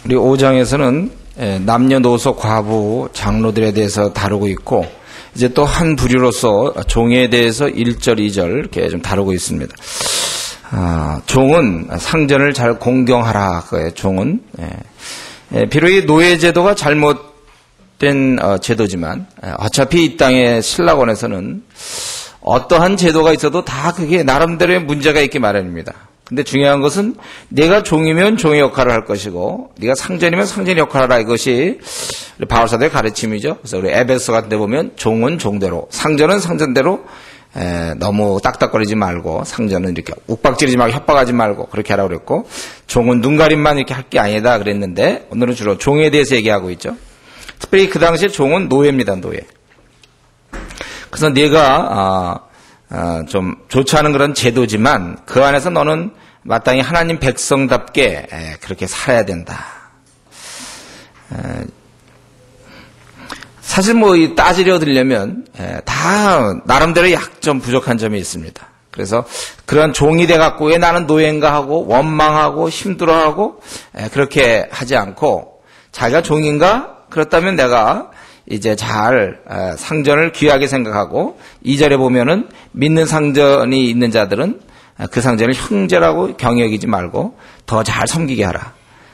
우리 5장에서는 남녀노소 과부 장로들에 대해서 다루고 있고 이제 또 한 부류로서 종에 대해서 1절 2절 이렇게 좀 다루고 있습니다. 종은 상전을 잘 공경하라. 종은 비록 이 노예 제도가 잘못된 제도지만 어차피 이 땅의 신라권에서는 어떠한 제도가 있어도 다 그게 나름대로의 문제가 있기 마련입니다. 근데 중요한 것은 내가 종이면 종의 역할을 할 것이고 네가 상전이면 상전의 역할을 하라. 이것이 바울사도의 가르침이죠. 그래서 우리 에베소 같은 데 보면 종은 종대로, 상전은 상전대로 너무 딱딱거리지 말고, 상전은 이렇게 욱박지르지 말고 협박하지 말고 그렇게 하라고 그랬고, 종은 눈가림만 이렇게 할 게 아니다 그랬는데 오늘은 주로 종에 대해서 얘기하고 있죠. 특별히 그 당시에 종은 노예입니다. 노예. 그래서 네가 좀 좋지 않은 그런 제도지만 그 안에서 너는 마땅히 하나님 백성답게 그렇게 살아야 된다. 사실 따지려 들려면 다 나름대로 약점 부족한 점이 있습니다. 그래서 그런 종이 돼갖고 왜 나는 노예인가 하고 원망하고 힘들어하고 그렇게 하지 않고 자기가 종인가? 그렇다면 내가 이제 잘 상전을 귀하게 생각하고 2절에 보면은 믿는 상전이 있는 자들은 그 상전을 형제라고 경여기지 말고 더 잘 섬기게 하라.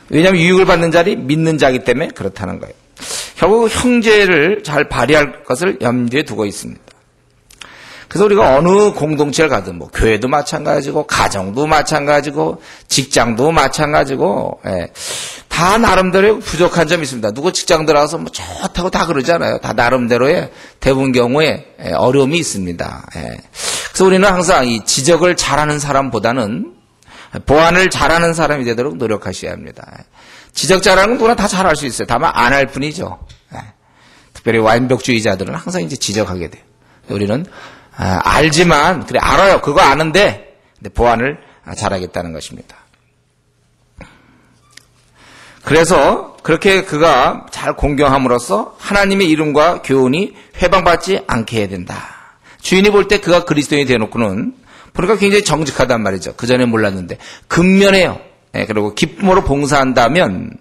왜냐하면 유익을 받는 자리 믿는 자이기 때문에 그렇다는 거예요. 결국 형제를 잘 발휘할 것을 염두에 두고 있습니다. 그래서 우리가 어느 공동체를 가든 교회도 마찬가지고 가정도 마찬가지고 직장도 마찬가지고 다 나름대로 부족한 점이 있습니다. 누구 직장 들어가서 좋다고 다 그러잖아요. 다 나름대로의 대부분 경우에 어려움이 있습니다. 그래서 우리는 항상 이 지적을 잘하는 사람보다는 보완을 잘하는 사람이 되도록 노력하셔야 합니다. 지적 잘하는 건 누구나 다 잘할 수 있어요. 다만 안 할 뿐이죠. 특별히 완벽주의자들은 항상 이제 지적하게 돼요. 우리는 알지만 그래 알아요. 그거 아는데 보완을 잘하겠다는 것입니다. 그래서 그렇게 그가 잘 공경함으로써 하나님의 이름과 교훈이 회방받지 않게 해야 된다. 주인이 볼 때 그가 그리스도인이 되어놓고는 보니까 굉장히 정직하단 말이죠. 그전에 몰랐는데 근면해요. 그리고 기쁨으로 봉사한다면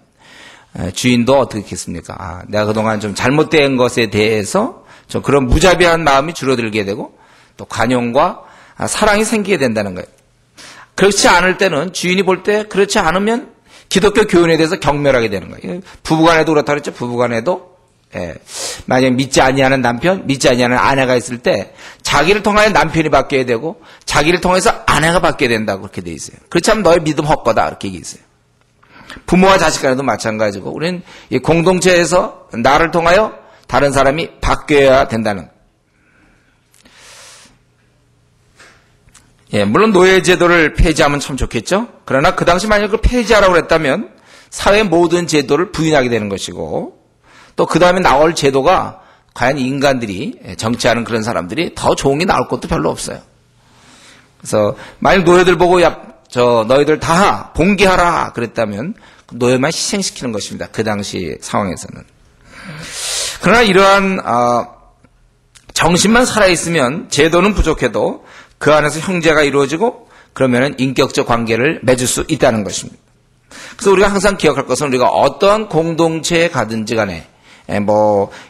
주인도 어떻게 했겠습니까? 내가 그동안 좀 잘못된 것에 대해서 좀 그런 무자비한 마음이 줄어들게 되고 또 관용과 사랑이 생기게 된다는 거예요. 그렇지 않을 때는 주인이 볼 때 그렇지 않으면 기독교 교훈에 대해서 경멸하게 되는 거예요. 부부간에도 그렇다 그랬죠. 부부간에도 만약에 믿지 아니하는 남편, 믿지 아니하는 아내가 있을 때 자기를 통하여 남편이 바뀌어야 되고 자기를 통해서 아내가 바뀌어야 된다고 그렇게 돼 있어요. 그렇지 않으면 너의 믿음 헛거다 이렇게 얘기해 있어요. 부모와 자식 간에도 마찬가지고 우리는 이 공동체에서 나를 통하여 다른 사람이 바뀌어야 된다는 물론 노예 제도를 폐지하면 참 좋겠죠. 그러나 그 당시 만약 그걸 폐지하라고 했다면 사회의 모든 제도를 부인하게 되는 것이고 또 그 다음에 나올 제도가 과연 인간들이 정치하는 그런 사람들이 더 좋은 게 나올 것도 별로 없어요. 그래서 만약 노예들 보고 너희들 다 봉기하라 그랬다면 노예만 희생시키는 것입니다. 그 당시 상황에서는. 그러나 이러한 정신만 살아있으면 제도는 부족해도 그 안에서 형제가 이루어지고 그러면은 인격적 관계를 맺을 수 있다는 것입니다. 그래서 우리가 항상 기억할 것은 우리가 어떠한 공동체에 가든지 간에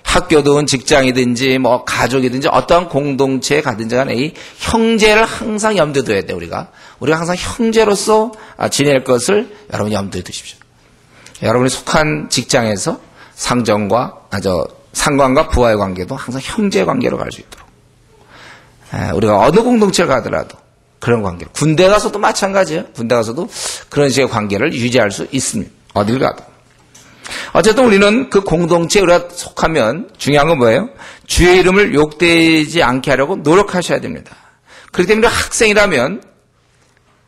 학교든 직장이든지 가족이든지 어떠한 공동체에 가든지 간에 이 형제를 항상 염두에 둬야 돼요. 우리가 항상 형제로서 지낼 것을 여러분 염두에 두십시오. 여러분이 속한 직장에서 상관과 부하의 관계도 항상 형제 관계로 갈 수 있도록 우리가 어느 공동체를 가더라도 그런 관계로 군대 가서도 마찬가지예요. 군대 가서도 그런 식의 관계를 유지할 수 있습니다. 어딜 가도. 어쨌든 우리는 그 공동체에 우리가 속하면 중요한 건 뭐예요? 주의 이름을 욕되지 않게 하려고 노력하셔야 됩니다. 그렇기 때문에 학생이라면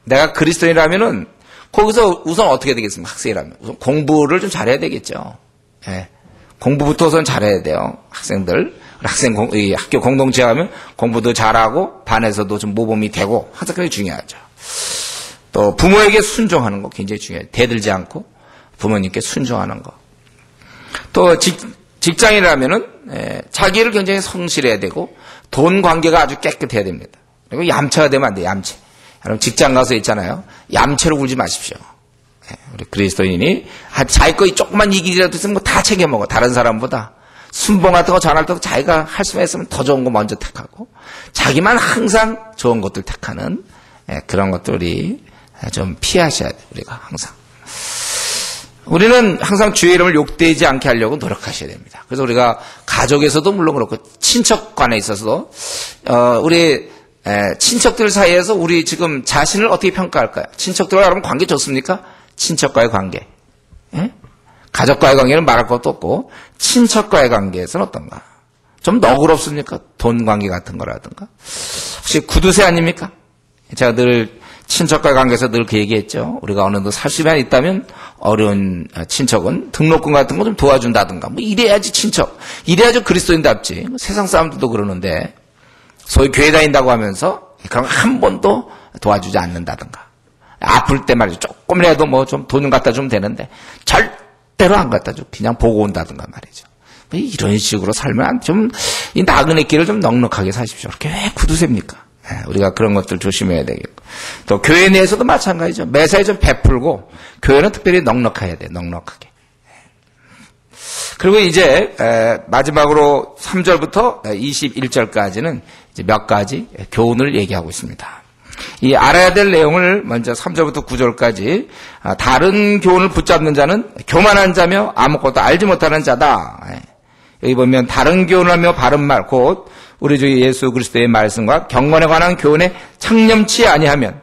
내가 그리스도인이라면은 거기서 우선 어떻게 되겠습니까? 학생이라면 우선 공부를 좀 잘해야 되겠죠. 공부부터 우선 잘해야 돼요. 학생들 학교 공동체에 가면 공부도 잘하고 반에서도 좀 모범이 되고 항상 그게 중요하죠. 또 부모에게 순종하는 거 굉장히 중요해요. 대들지 않고 부모님께 순종하는 거. 또 직장이라면은 자기를 굉장히 성실해야 되고 돈 관계가 아주 깨끗해야 됩니다. 그리고 얌체가 되면 안 돼요. 얌체. 여러분 직장 가서 있잖아요. 얌체로 굴지 마십시오. 우리 그리스도인이 자기 거 조그만 이익이라도 있으면 뭐 다 챙겨 먹어. 다른 사람보다. 순봉 같은 거 전할 때도 자기가 할 수만 있으면 더 좋은 거 먼저 택하고 자기만 항상 좋은 것들 택하는 그런 것들이 좀 피하셔야 돼요. 우리가 항상. 우리는 항상 주의 이름을 욕되지 않게 하려고 노력하셔야 됩니다. 그래서 우리가 가족에서도 물론 그렇고 친척 간에 있어서도 우리 친척들 사이에서 우리 지금 자신을 어떻게 평가할까요? 친척들과 여러분 관계 좋습니까? 친척과의 관계. 가족과의 관계는 말할 것도 없고 친척과의 관계에서는 어떤가? 좀 너그럽습니까? 돈 관계 같은 거라든가. 혹시 구두쇠 아닙니까? 제가 늘 친척과의 관계에서 늘 그 얘기했죠. 우리가 어느 정도 살 수만 있다면 어려운 친척은 등록금 같은 거 좀 도와준다든가. 뭐 이래야지 친척. 이래야지 그리스도인답지. 세상 사람들도 그러는데 소위 교회 다닌다고 하면서 그런 한 번도 도와주지 않는다든가. 아플 때 말이죠. 조금이라도 뭐 좀 돈 갖다 주면 되는데 절대로 안 갖다 줘. 그냥 보고 온다든가 말이죠. 이런 식으로 살면 좀 이 나그네 길을 좀 넉넉하게 사십시오. 그렇게 왜 구두셉니까? 우리가 그런 것들 조심해야 되겠고. 또 교회 내에서도 마찬가지죠. 매사에 좀 베풀고 교회는 특별히 넉넉해야 돼. 넉넉하게. 그리고 이제 마지막으로 3절부터 21절까지는 이제 몇 가지 교훈을 얘기하고 있습니다. 이 알아야 될 내용을 먼저 3절부터 9절까지 다른 교훈을 붙잡는 자는 교만한 자며 아무것도 알지 못하는 자다. 여기 보면 다른 교훈을 하며 바른 말 곧 우리 주 예수 그리스도의 말씀과 경건에 관한 교훈에 창념치 아니하면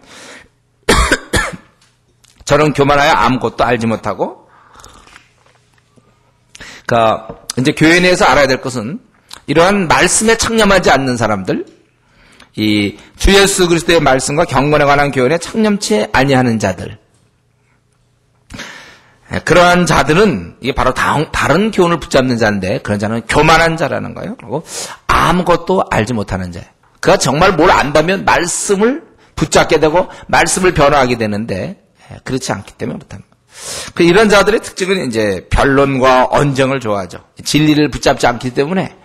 저는 교만하여 아무것도 알지 못하고 그러니까 이제 교회 내에서 알아야 될 것은 이러한 말씀에 창념하지 않는 사람들 이 주 예수 그리스도의 말씀과 경건에 관한 교훈에 창념치 아니하는 자들 그러한 자들은 이게 바로 다른 교훈을 붙잡는 자인데 그런 자는 교만한 자라는 거예요. 그리고 아무것도 알지 못하는 자예요. 그가 정말 뭘 안다면 말씀을 붙잡게 되고 말씀을 변화하게 되는데 그렇지 않기 때문에 못하는 거예요. 이런 자들의 특징은 이제 변론과 언쟁을 좋아하죠. 진리를 붙잡지 않기 때문에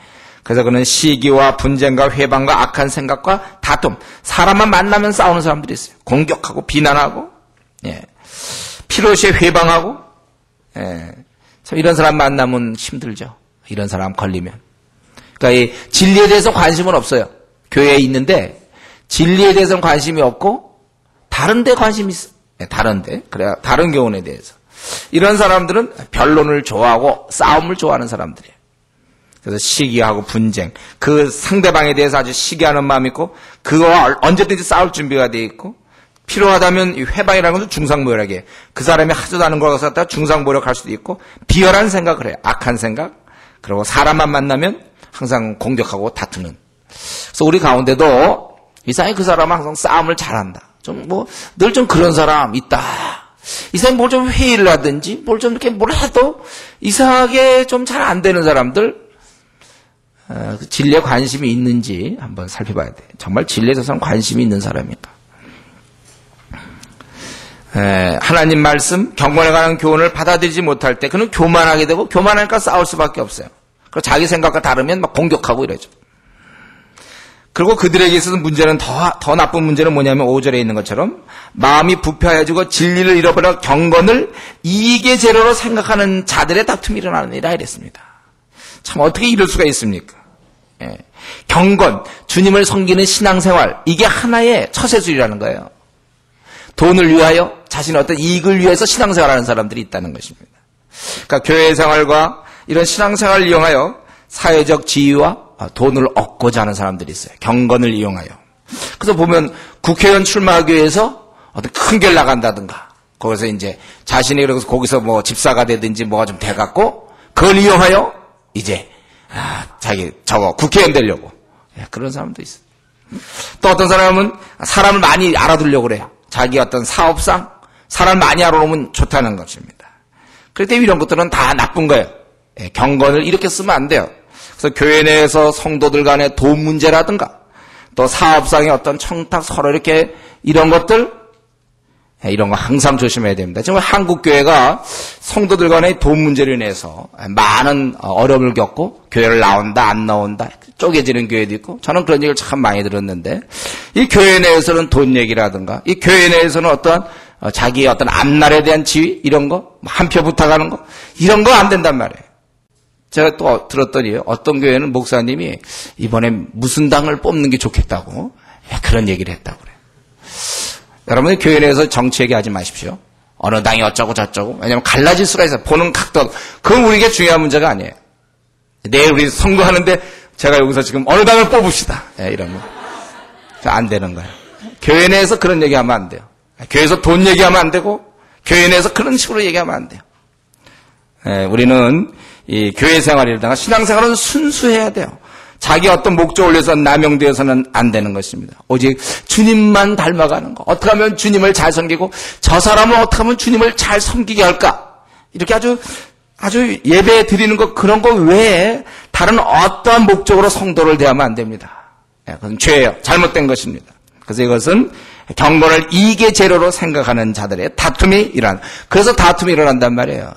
그래서 그는 시기와 분쟁과 회방과 악한 생각과 다툼 사람만 만나면 싸우는 사람들이 있어요. 공격하고 비난하고 필요시에 회방하고 참 이런 사람 만나면 힘들죠. 이런 사람 걸리면. 그러니까 이 진리에 대해서 관심은 없어요. 교회에 있는데 진리에 대해서는 관심이 없고 다른 데 관심이 있어. 다른 데. 그래야 다른 교훈에 대해서. 이런 사람들은 변론을 좋아하고 싸움을 좋아하는 사람들이에요. 그래서 시기하고 분쟁. 그 상대방에 대해서 아주 시기하는 마음이 있고 그거와 언제든지 싸울 준비가 되어 있고 필요하다면 회방이라는 것은 중상모략이에요. 그 사람이 하지도 않은 걸 갖다 중상모략할 수도 있고 비열한 생각을 해요. 악한 생각. 그리고 사람만 만나면 항상 공격하고 다투는. 그래서 우리 가운데도 이상하게 그 사람은 항상 싸움을 잘한다. 좀 늘 좀 그런 사람 있다. 이상하게 뭘 좀 회의를 하든지 뭘 좀 이렇게 뭘 해도 이상하게 좀 잘 안 되는 사람들 진리에 관심이 있는지 한번 살펴봐야 돼. 정말 진리에 대해서 관심이 있는 사람인가? 하나님 말씀, 경건에 관한 교훈을 받아들이지 못할 때 그는 교만하게 되고 교만하니까 싸울 수밖에 없어요. 그리고 자기 생각과 다르면 막 공격하고 이러죠. 그리고 그들에게 있어서 문제는 더 나쁜 문제는 뭐냐면 5절에 있는 것처럼 마음이 부패해지고 진리를 잃어버려 경건을 이익의 재료로 생각하는 자들의 다툼이 일어나느니라 이랬습니다. 참 어떻게 이럴 수가 있습니까? 경건, 주님을 섬기는 신앙생활 이게 하나의 처세술이라는 거예요. 돈을 위하여 자신의 어떤 이익을 위해서 신앙생활하는 사람들이 있다는 것입니다. 그러니까 교회 생활과 이런 신앙생활을 이용하여 사회적 지위와 돈을 얻고자 하는 사람들이 있어요. 경건을 이용하여. 그래서 보면 국회의원 출마하기 위해서 어떤 큰 길 나간다든가 거기서 이제 자신이 그래서 거기서 뭐 집사가 되든지 뭐가 좀 돼갖고 그걸 이용하여 이제 자기 국회의원 되려고 그런 사람도 있어요. 또 어떤 사람은 사람을 많이 알아두려고 그래요. 자기 어떤 사업상 사람을 많이 알아놓으면 좋다는 것입니다. 그럴 때 이런 것들은 다 나쁜 거예요. 경건을 이렇게 쓰면 안 돼요. 그래서 교회 내에서 성도들 간의 돈 문제라든가 또 사업상의 어떤 청탁 서로 이렇게 이런 것들 이런 거 항상 조심해야 됩니다. 지금 한국 교회가 성도들 간의 돈 문제로 인해서 많은 어려움을 겪고 교회를 나온다 안 나온다 쪼개지는 교회도 있고 저는 그런 얘기를 참 많이 들었는데 이 교회 내에서는 돈 얘기라든가 이 교회 내에서는 어떠한 자기의 어떤 앞날에 대한 지위 이런 거, 한 표 부탁하는 거 이런 거 안 된단 말이에요. 제가 또 들었더니 어떤 교회는 목사님이 이번에 무슨 당을 뽑는 게 좋겠다고 그런 얘기를 했다고 그래요. 여러분 교회 내에서 정치 얘기하지 마십시오. 어느 당이 어쩌고 저쩌고. 왜냐하면 갈라질 수가 있어요. 보는 각도. 그건 우리에게 중요한 문제가 아니에요. 내일 우리 선거하는데 제가 여기서 지금 어느 당을 뽑읍시다. 이러면 안 되는 거예요. 교회 내에서 그런 얘기하면 안 돼요. 교회에서 돈 얘기하면 안 되고 교회 내에서 그런 식으로 얘기하면 안 돼요. 우리는 이 교회 생활이라든가 신앙생활은 순수해야 돼요. 자기 어떤 목적을 위해서 남용되어서는 안 되는 것입니다. 오직 주님만 닮아가는 거. 어떻게 하면 주님을 잘 섬기고 저 사람은 어떻게 하면 주님을 잘 섬기게 할까. 이렇게 아주 예배 드리는 것 그런 거 외에 다른 어떠한 목적으로 성도를 대하면 안 됩니다. 그건 죄예요. 잘못된 것입니다. 그래서 이것은 경건을 이익의 재료로 생각하는 자들의 다툼이 그래서 다툼이 일어난단 말이에요.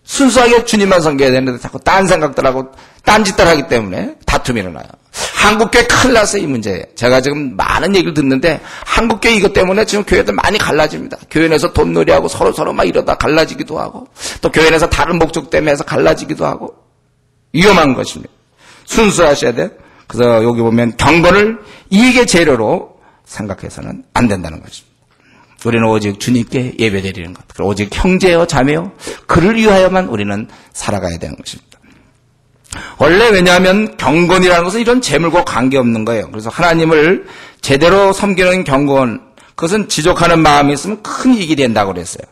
순수하게 주님만 섬겨야 되는데 자꾸 딴 생각들하고 딴 짓들 하기 때문에 다툼이 일어나요. 한국교회 큰일 났어요, 이 문제. 제가 지금 많은 얘기를 듣는데 한국교회 이것 때문에 지금 교회들 많이 갈라집니다. 교회 내에서 돈놀이하고 서로 막 이러다 갈라지기도 하고 또 교회 내에서 다른 목적 때문에 해서 갈라지기도 하고 위험한 것입니다. 순수하셔야 돼요. 그래서 여기 보면 경건을 이익의 재료로 생각해서는 안 된다는 것입니다. 우리는 오직 주님께 예배드리는 것, 오직 형제여 자매여 그를 위하여만 우리는 살아가야 되는 것입니다. 원래 왜냐하면 경건이라는 것은 이런 재물과 관계없는 거예요. 그래서 하나님을 제대로 섬기는 경건, 그것은 지족하는 마음이 있으면 큰 이익이 된다고 그랬어요.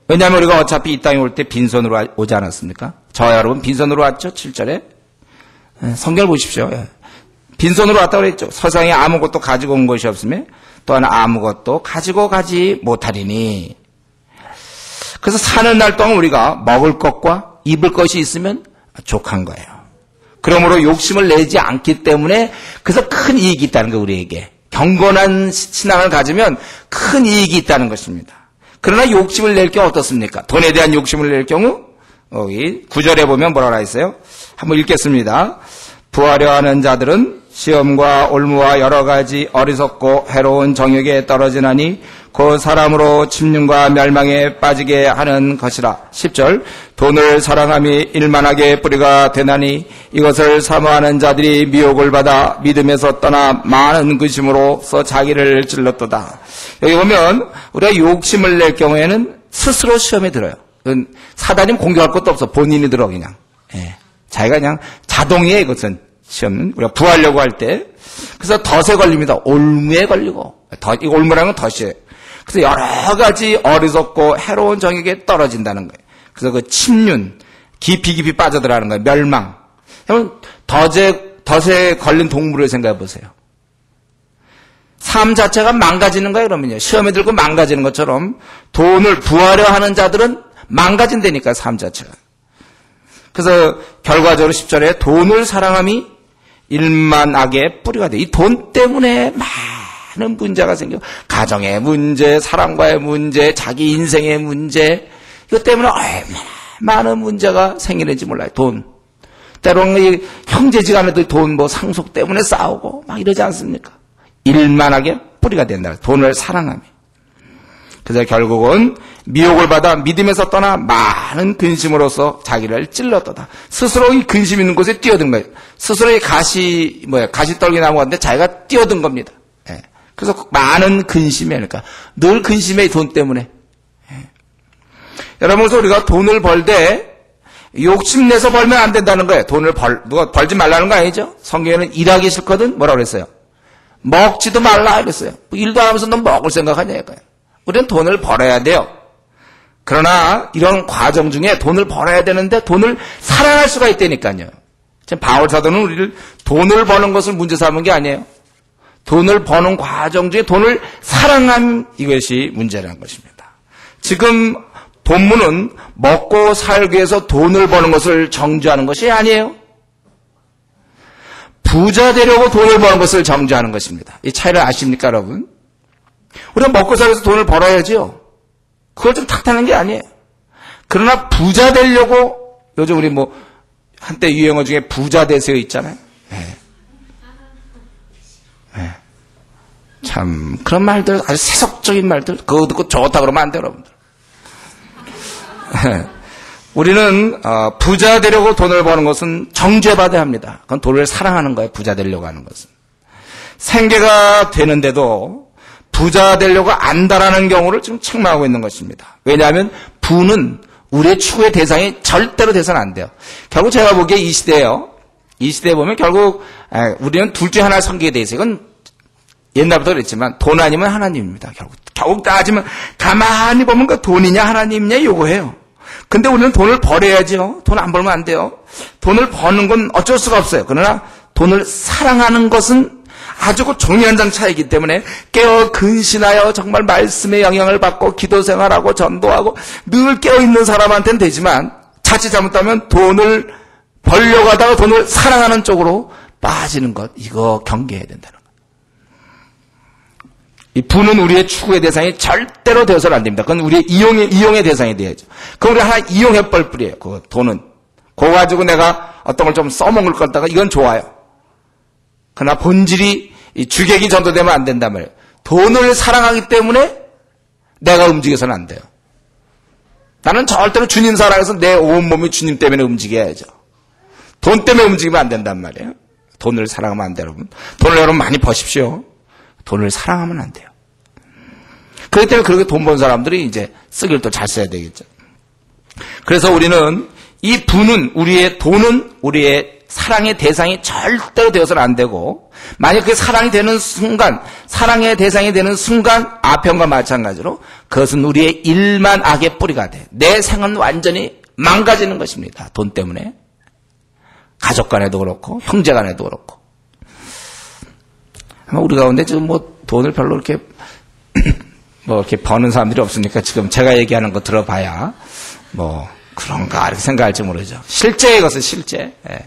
왜냐하면 우리가 어차피 이 땅에 올 때 빈손으로 오지 않았습니까? 저와 여러분 빈손으로 왔죠? 7절에. 성경을 보십시오. 빈손으로 왔다고 그랬죠. 세상에 아무것도 가지고 온 것이 없으면 또한 아무것도 가지고 가지 못하리니. 그래서 사는 날 동안 우리가 먹을 것과 입을 것이 있으면 족한 거예요. 그러므로 욕심을 내지 않기 때문에 그래서 큰 이익이 있다는 거예요. 우리에게. 경건한 신앙을 가지면 큰 이익이 있다는 것입니다. 그러나 욕심을 낼 경우 어떻습니까? 돈에 대한 욕심을 낼 경우 여기 9절에 보면 뭐라고 했어요? 한번 읽겠습니다. 부하려 하는 자들은 시험과 올무와 여러 가지 어리석고 해로운 정욕에 떨어지나니 그 사람으로 침륜과 멸망에 빠지게 하는 것이라. 10절 돈을 사랑함이 일만하게 뿌리가 되나니 이것을 사모하는 자들이 미혹을 받아 믿음에서 떠나 많은 근심으로서 자기를 찔렀도다. 여기 보면 우리가 욕심을 낼 경우에는 스스로 시험에 들어요. 사단이 공격할 것도 없어. 본인이 들어 그냥. 자기가 그냥 자동이에요. 이것은 시험은 우리가 부하려고 할 때. 그래서 덫에 걸립니다. 올무에 걸리고. 이 올무라는 건 덫이에요. 그래서 여러 가지 어리석고 해로운 정욕에 떨어진다는 거예요. 그래서 그 침륜, 깊이 빠져들어가는 거예요. 멸망. 여러분, 덫에 걸린 동물을 생각해 보세요. 삶 자체가 망가지는 거예요, 그러면요. 시험에 들고 망가지는 것처럼 돈을 부하려 하는 자들은 망가진다니까, 삶 자체가. 그래서 결과적으로 10절에 돈을 사랑함이 일만악의 뿌리가 돼. 이 돈 때문에 많은 문제가 생겨. 가정의 문제, 사랑과의 문제, 자기 인생의 문제. 이것 때문에 얼마나 많은 문제가 생기는지 몰라요. 돈. 때로는 형제지간에도 돈 상속 때문에 싸우고 막 이러지 않습니까? 일만하게 뿌리가 된다. 돈을 사랑하며. 그래서 결국은 미혹을 받아 믿음에서 떠나 많은 근심으로서 자기를 찔렀도다. 스스로 이 근심 있는 곳에 뛰어든 거예요. 스스로 이 가시떨기 나무인데 자기가 뛰어든 겁니다. 그래서 많은 근심이 그러니까 늘 근심해 돈 때문에. 여러분, 그래서 우리가 돈을 벌 때 욕심내서 벌면 안 된다는 거예요. 돈을 누가 벌지 말라는 거 아니죠? 성경에는 일하기 싫거든 뭐라고 그랬어요? 먹지도 말라 그랬어요. 일도 안 하면서 너 먹을 생각하냐 이거예요. 우리는 돈을 벌어야 돼요. 그러나 이런 과정 중에 돈을 벌어야 되는데 돈을 사랑할 수가 있다니까요. 지금 바울 사도는 우리를 돈을 버는 것을 문제 삼은 게 아니에요. 돈을 버는 과정 중에 돈을 사랑한 이것이 문제라는 것입니다. 지금 본문은 먹고 살기 위해서 돈을 버는 것을 정죄하는 것이 아니에요. 부자 되려고 돈을 버는 것을 정죄하는 것입니다. 이 차이를 아십니까, 여러분? 우리가 먹고 살기 위해서 돈을 벌어야죠. 그걸 좀 탓하는 게 아니에요. 그러나 부자 되려고 요즘 우리 한때 유행어 중에 부자 되세요 있잖아요. 참 그런 말들, 아주 세속적인 말들, 그거 듣고 좋다 그러면 안 돼요, 여러분들. 우리는 부자 되려고 돈을 버는 것은 정죄받아야 합니다. 그건 돈을 사랑하는 거예요. 부자 되려고 하는 것은. 생계가 되는데도 부자 되려고 안다라는 경우를 지금 책망하고 있는 것입니다. 왜냐하면 부는 우리의 추구의 대상이 절대로 돼서는 안 돼요. 결국 제가 보기에 이 시대에요. 이 시대에 보면 결국 우리는 둘 중에 하나를 섬기게 돼 있어요. 이건 옛날부터 그랬지만 돈 아니면 하나님입니다. 결국 따지면 가만히 보면 그 돈이냐 하나님이냐 요거예요. 근데 우리는 돈을 벌어야죠. 돈 안 벌면 안 돼요. 돈을 버는 건 어쩔 수가 없어요. 그러나 돈을 사랑하는 것은 아주 그 종이 한 장 차이기 때문에 깨어 근신하여 정말 말씀의 영향을 받고 기도 생활하고 전도하고 늘 깨어있는 사람한테는 되지만 자칫 잘못하면 돈을 벌려고 하다가 돈을 사랑하는 쪽으로 빠지는 것, 이거 경계해야 된다는 거예요. 이 부는 우리의 추구의 대상이 절대로 되어서는 안 됩니다. 그건 우리의 이용의 대상이 돼야죠. 그럼 우리 하나 이용해 볼 뿐이에요. 그 돈은. 그거 가지고 내가 어떤 걸 좀 써먹을 거다가 이건 좋아요. 그러나 본질이 이 주객이 전도되면 안 된단 말이에요. 돈을 사랑하기 때문에 내가 움직여서는 안 돼요. 나는 절대로 주님 사랑해서 내 온몸이 주님 때문에 움직여야죠. 돈 때문에 움직이면 안 된단 말이에요. 돈을 사랑하면 안 돼요, 여러분. 돈을 여러분 많이 버십시오. 돈을 사랑하면 안 돼요. 그렇기 때문에 그렇게 돈 번 사람들이 이제 쓰기를 또 잘 써야 되겠죠. 그래서 우리는 이 부는 우리의 돈은 우리의 사랑의 대상이 절대로 되어서는 안 되고, 만약 그 사랑이 되는 순간, 사랑의 대상이 되는 순간 아편과 마찬가지로 그것은 우리의 일만 악의 뿌리가 돼. 내 생은 완전히 망가지는 것입니다. 돈 때문에. 가족 간에도 그렇고 형제 간에도 그렇고. 아마 우리 가운데 지금 뭐 돈을 별로 이렇게 뭐 이렇게 버는 사람들이 없으니까 지금 제가 얘기하는 거 들어봐야 뭐 그런가 이렇게 생각할지 모르죠. 실제의 것은 실제. 예.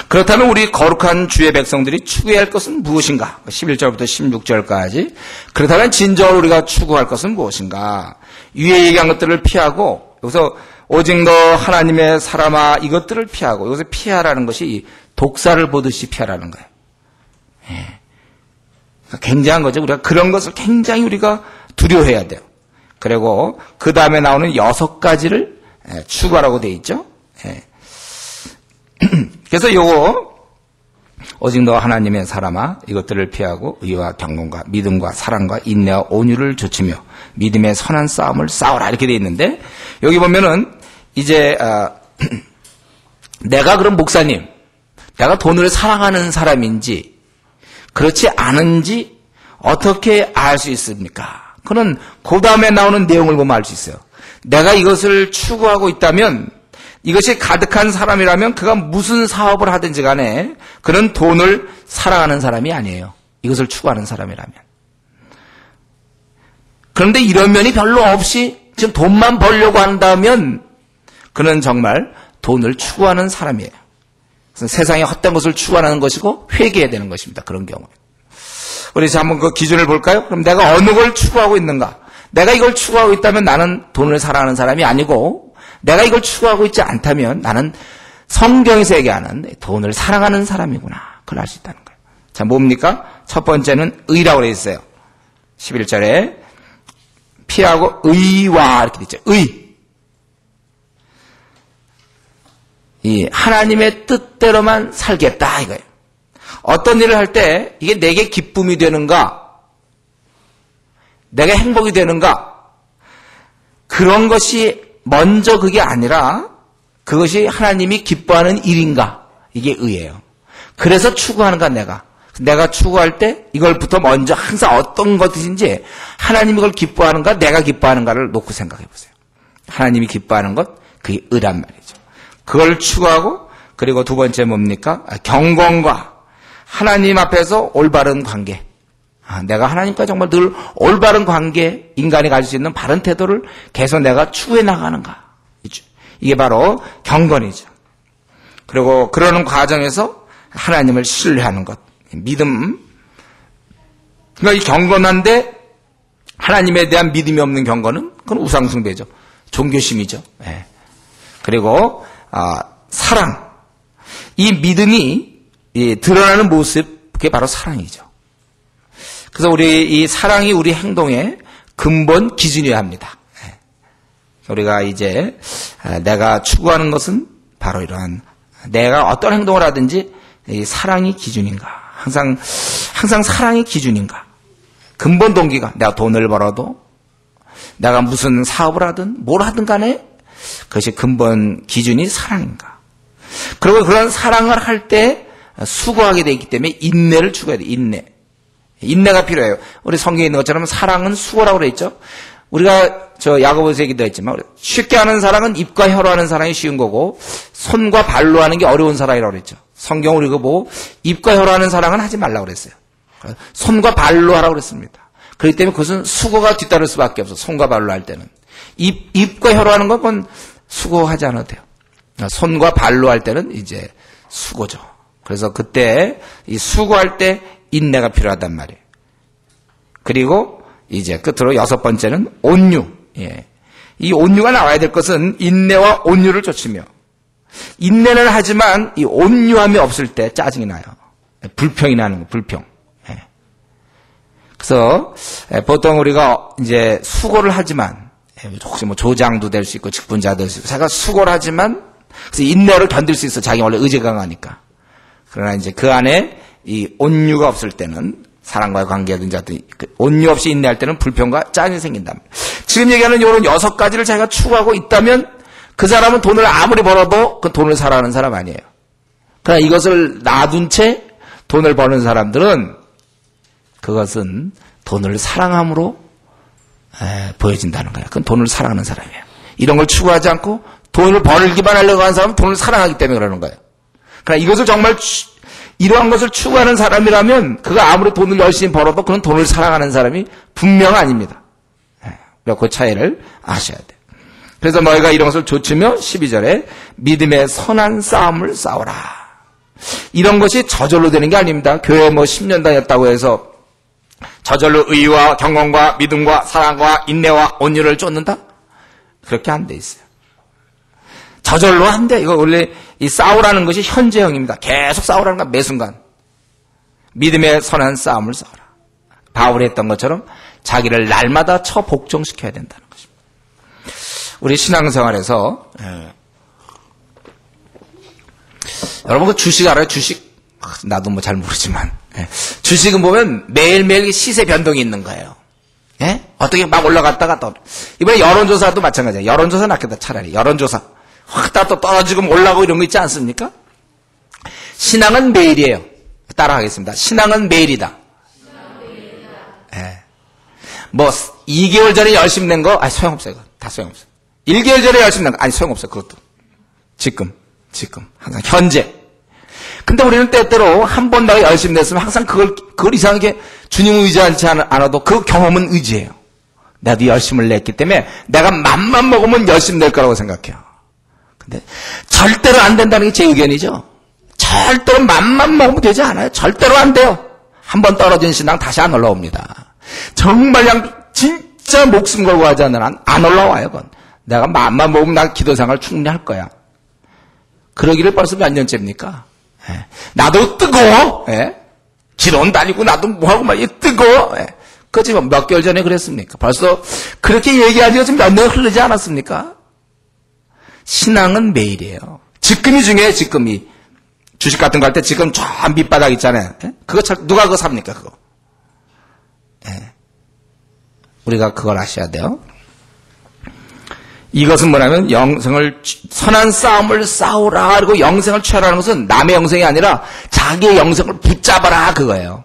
그렇다면 우리 거룩한 주의 백성들이 추구해야 할 것은 무엇인가? 11절부터 16절까지. 그렇다면 진정으로 우리가 추구할 것은 무엇인가? 위에 얘기한 것들을 피하고, 여기서 오직 너 하나님의 사람아 이것들을 피하고, 여기서 피하라는 것이 독사를 보듯이 피하라는 거예요. 예. 굉장한 거죠. 우리가 그런 것을 굉장히 우리가 두려워해야 돼요. 그리고 그 다음에 나오는 6가지를 추구하라고 되어 있죠. 예. 그래서 요거 오직 너 하나님의 사람아 이것들을 피하고 의와 경건과 믿음과 사랑과 인내와 온유를 조치며 믿음의 선한 싸움을 싸우라 이렇게 되어 있는데, 여기 보면은 이제 내가 그럼 목사님, 내가 돈을 사랑하는 사람인지 그렇지 않은지 어떻게 알 수 있습니까? 그는 그 다음에 나오는 내용을 보면 알 수 있어요. 내가 이것을 추구하고 있다면, 이것이 가득한 사람이라면 그가 무슨 사업을 하든지 간에 그는 돈을 사랑하는 사람이 아니에요. 이것을 추구하는 사람이라면. 그런데 이런 면이 별로 없이 지금 돈만 벌려고 한다면 그는 정말 돈을 추구하는 사람이에요. 세상에 헛된 것을 추구하는 것이고 회개해야 되는 것입니다. 그런 경우에. 우리 한번 그 기준을 볼까요? 그럼 내가 어느 걸 추구하고 있는가? 내가 이걸 추구하고 있다면 나는 돈을 사랑하는 사람이 아니고, 내가 이걸 추구하고 있지 않다면 나는 성경에서 얘기하는 돈을 사랑하는 사람이구나. 그걸 알 수 있다는 거예요. 자, 뭡니까? 첫 번째는 의라고 되어 있어요. 11절에 피하고 의와 이렇게 되어 있죠. 의. 이 하나님의 뜻대로만 살겠다 이거예요. 어떤 일을 할 때 이게 내게 기쁨이 되는가? 내가 행복이 되는가? 그런 것이 먼저 그게 아니라 그것이 하나님이 기뻐하는 일인가? 이게 의예요. 그래서 추구하는가 내가 추구할 때 이걸부터 먼저 항상 어떤 것인지 하나님이 그걸 기뻐하는가 내가 기뻐하는가를 놓고 생각해 보세요. 하나님이 기뻐하는 것 그게 의란 말이죠. 그걸 추구하고, 그리고 두 번째 뭡니까? 경건과 하나님 앞에서 올바른 관계. 내가 하나님과 정말 늘 올바른 관계, 인간이 가질 수 있는 바른 태도를 계속 내가 추구해 나가는가. 이게 바로 경건이죠. 그리고 그러는 과정에서 하나님을 신뢰하는 것, 믿음. 그러니까 이 경건한데 하나님에 대한 믿음이 없는 경건은 그건 우상숭배죠. 종교심이죠. 네. 그리고 사랑. 이 믿음이 드러나는 모습, 그게 바로 사랑이죠. 그래서 이 사랑이 우리 행동의 근본 기준이어야 합니다. 우리가 이제 내가 추구하는 것은 바로 이러한 내가 어떤 행동을 하든지 이 사랑이 기준인가? 항상 사랑이 기준인가? 근본 동기가 내가 돈을 벌어도 내가 무슨 사업을 하든 뭘 하든 간에 그것이 근본 기준이 사랑인가? 그리고 그런 사랑을 할 때 수고하게 되어 있기 때문에 인내를 추구해야 돼. 인내가 필요해요. 우리 성경에 있는 것처럼 사랑은 수고라고 그랬죠. 우리가 야고보서 얘기도 했지만 쉽게 하는 사랑은 입과 혀로 하는 사랑이 쉬운 거고 손과 발로 하는 게 어려운 사랑이라고 그랬죠. 성경을 이거 보고 입과 혀로 하는 사랑은 하지 말라고 그랬어요. 손과 발로 하라고 그랬습니다. 그렇기 때문에 그것은 수고가 뒤따를 수밖에 없어. 손과 발로 할 때는 입과 혀로 하는 건 수고하지 않아도 돼요. 손과 발로 할 때는 이제 수고죠. 그래서 그때 이 수고할 때 인내가 필요하단 말이에요. 그리고 이제 끝으로 6번째는 온유. 이 온유가 나와야 될 것은 인내와 온유를 쫓으며 인내는 하지만 이 온유함이 없을 때 짜증이 나요. 불평이 나는 거, 불평. 그래서 보통 우리가 이제 수고를 하지만 혹시 조장도 될 수 있고 직분자도 될 수 있고 자기가 수고를 하지만 그래서 인내를 견딜 수 있어. 자기 원래 의지가 강하니까. 그러나 이제 그 안에 이 온유가 없을 때는 사랑과의 관계든지 하여튼 온유 없이 인내할 때는 불평과 짜증이 생긴다. 지금 얘기하는 이런 6가지를 자기가 추구하고 있다면 그 사람은 돈을 아무리 벌어도 그 돈을 사랑하는 사람 아니에요. 그러나 이것을 놔둔 채 돈을 버는 사람들은 그것은 돈을 사랑함으로 보여진다는 거예요. 그건 돈을 사랑하는 사람이에요. 이런 걸 추구하지 않고 돈을 벌기만 하려고 하는 사람은 돈을 사랑하기 때문에 그러는 거예요. 그러나 이것을 정말 이러한 것을 추구하는 사람이라면 그가 아무리 돈을 열심히 벌어도 그는 돈을 사랑하는 사람이 분명 아닙니다. 그 차이를 아셔야 돼요. 그래서 너희가 이런 것을 좇으며 12절에 믿음의 선한 싸움을 싸워라. 이런 것이 저절로 되는 게 아닙니다. 교회 10년 다녔다고 해서 저절로 의와 경건과 믿음과 사랑과 인내와 온유를 쫓는다? 그렇게 안 돼 있어요. 저절로 안 돼. 이거 원래 이 싸우라는 것이 현재형입니다. 계속 싸우라는 건 매 순간. 믿음의 선한 싸움을 싸워라. 바울이 했던 것처럼 자기를 날마다 처복종시켜야 된다는 것입니다. 우리 신앙생활에서 여러분 그 주식 알아요? 주식? 나도 잘 모르지만 주식은 보면 매일매일 시세 변동이 있는 거예요. 어떻게 막 올라갔다가 또 이번에 여론조사도 마찬가지예요. 여론조사 낫겠다 차라리. 여론조사 확 또 떨어지고 올라가고 이런 거 있지 않습니까? 신앙은 매일이에요. 따라하겠습니다. 신앙은 매일이다. 2개월 전에 열심히 낸 거, 소용없어요. 다 소용없어요. 1개월 전에 열심히 낸 거, 소용없어요. 그것도. 지금. 항상 현재. 근데 우리는 때때로 한 번 내가 열심히 냈으면 항상 그걸 이상하게 주님을 의지하지 않아도 그 경험은 의지해요. 나도 열심을 냈기 때문에 내가 맘만 먹으면 열심히 낼 거라고 생각해요. 근데 절대로 안 된다는 게 제 의견이죠. 절대로 맘만 먹으면 되지 않아요. 절대로 안 돼요. 한 번 떨어진 신앙 다시 안 올라옵니다. 정말 그냥 진짜 목숨 걸고 하지 않는 한 안 올라와요. 그건. 내가 맘만 먹으면 나 기도생활 충분히 할 거야. 그러기를 벌써 몇 년째입니까? 나도 뜨거워. 기도는 다니고 나도 뭐하고 막 뜨거워. 그치 몇 개월 전에 그랬습니까? 벌써 그렇게 얘기한 지가 지금 몇 년 흐르지 않았습니까? 신앙은 매일이에요. 지금이 중요해요. 지금이. 주식 같은 거 할 때 지금 저 밑바닥 있잖아요. 그거 누가 그거 삽니까? 그거. 우리가 그걸 아셔야 돼요. 이것은 뭐냐면 선한 싸움을 싸우라. 그리고 영생을 취하라는 것은 남의 영생이 아니라 자기의 영생을 붙잡아라 그거예요.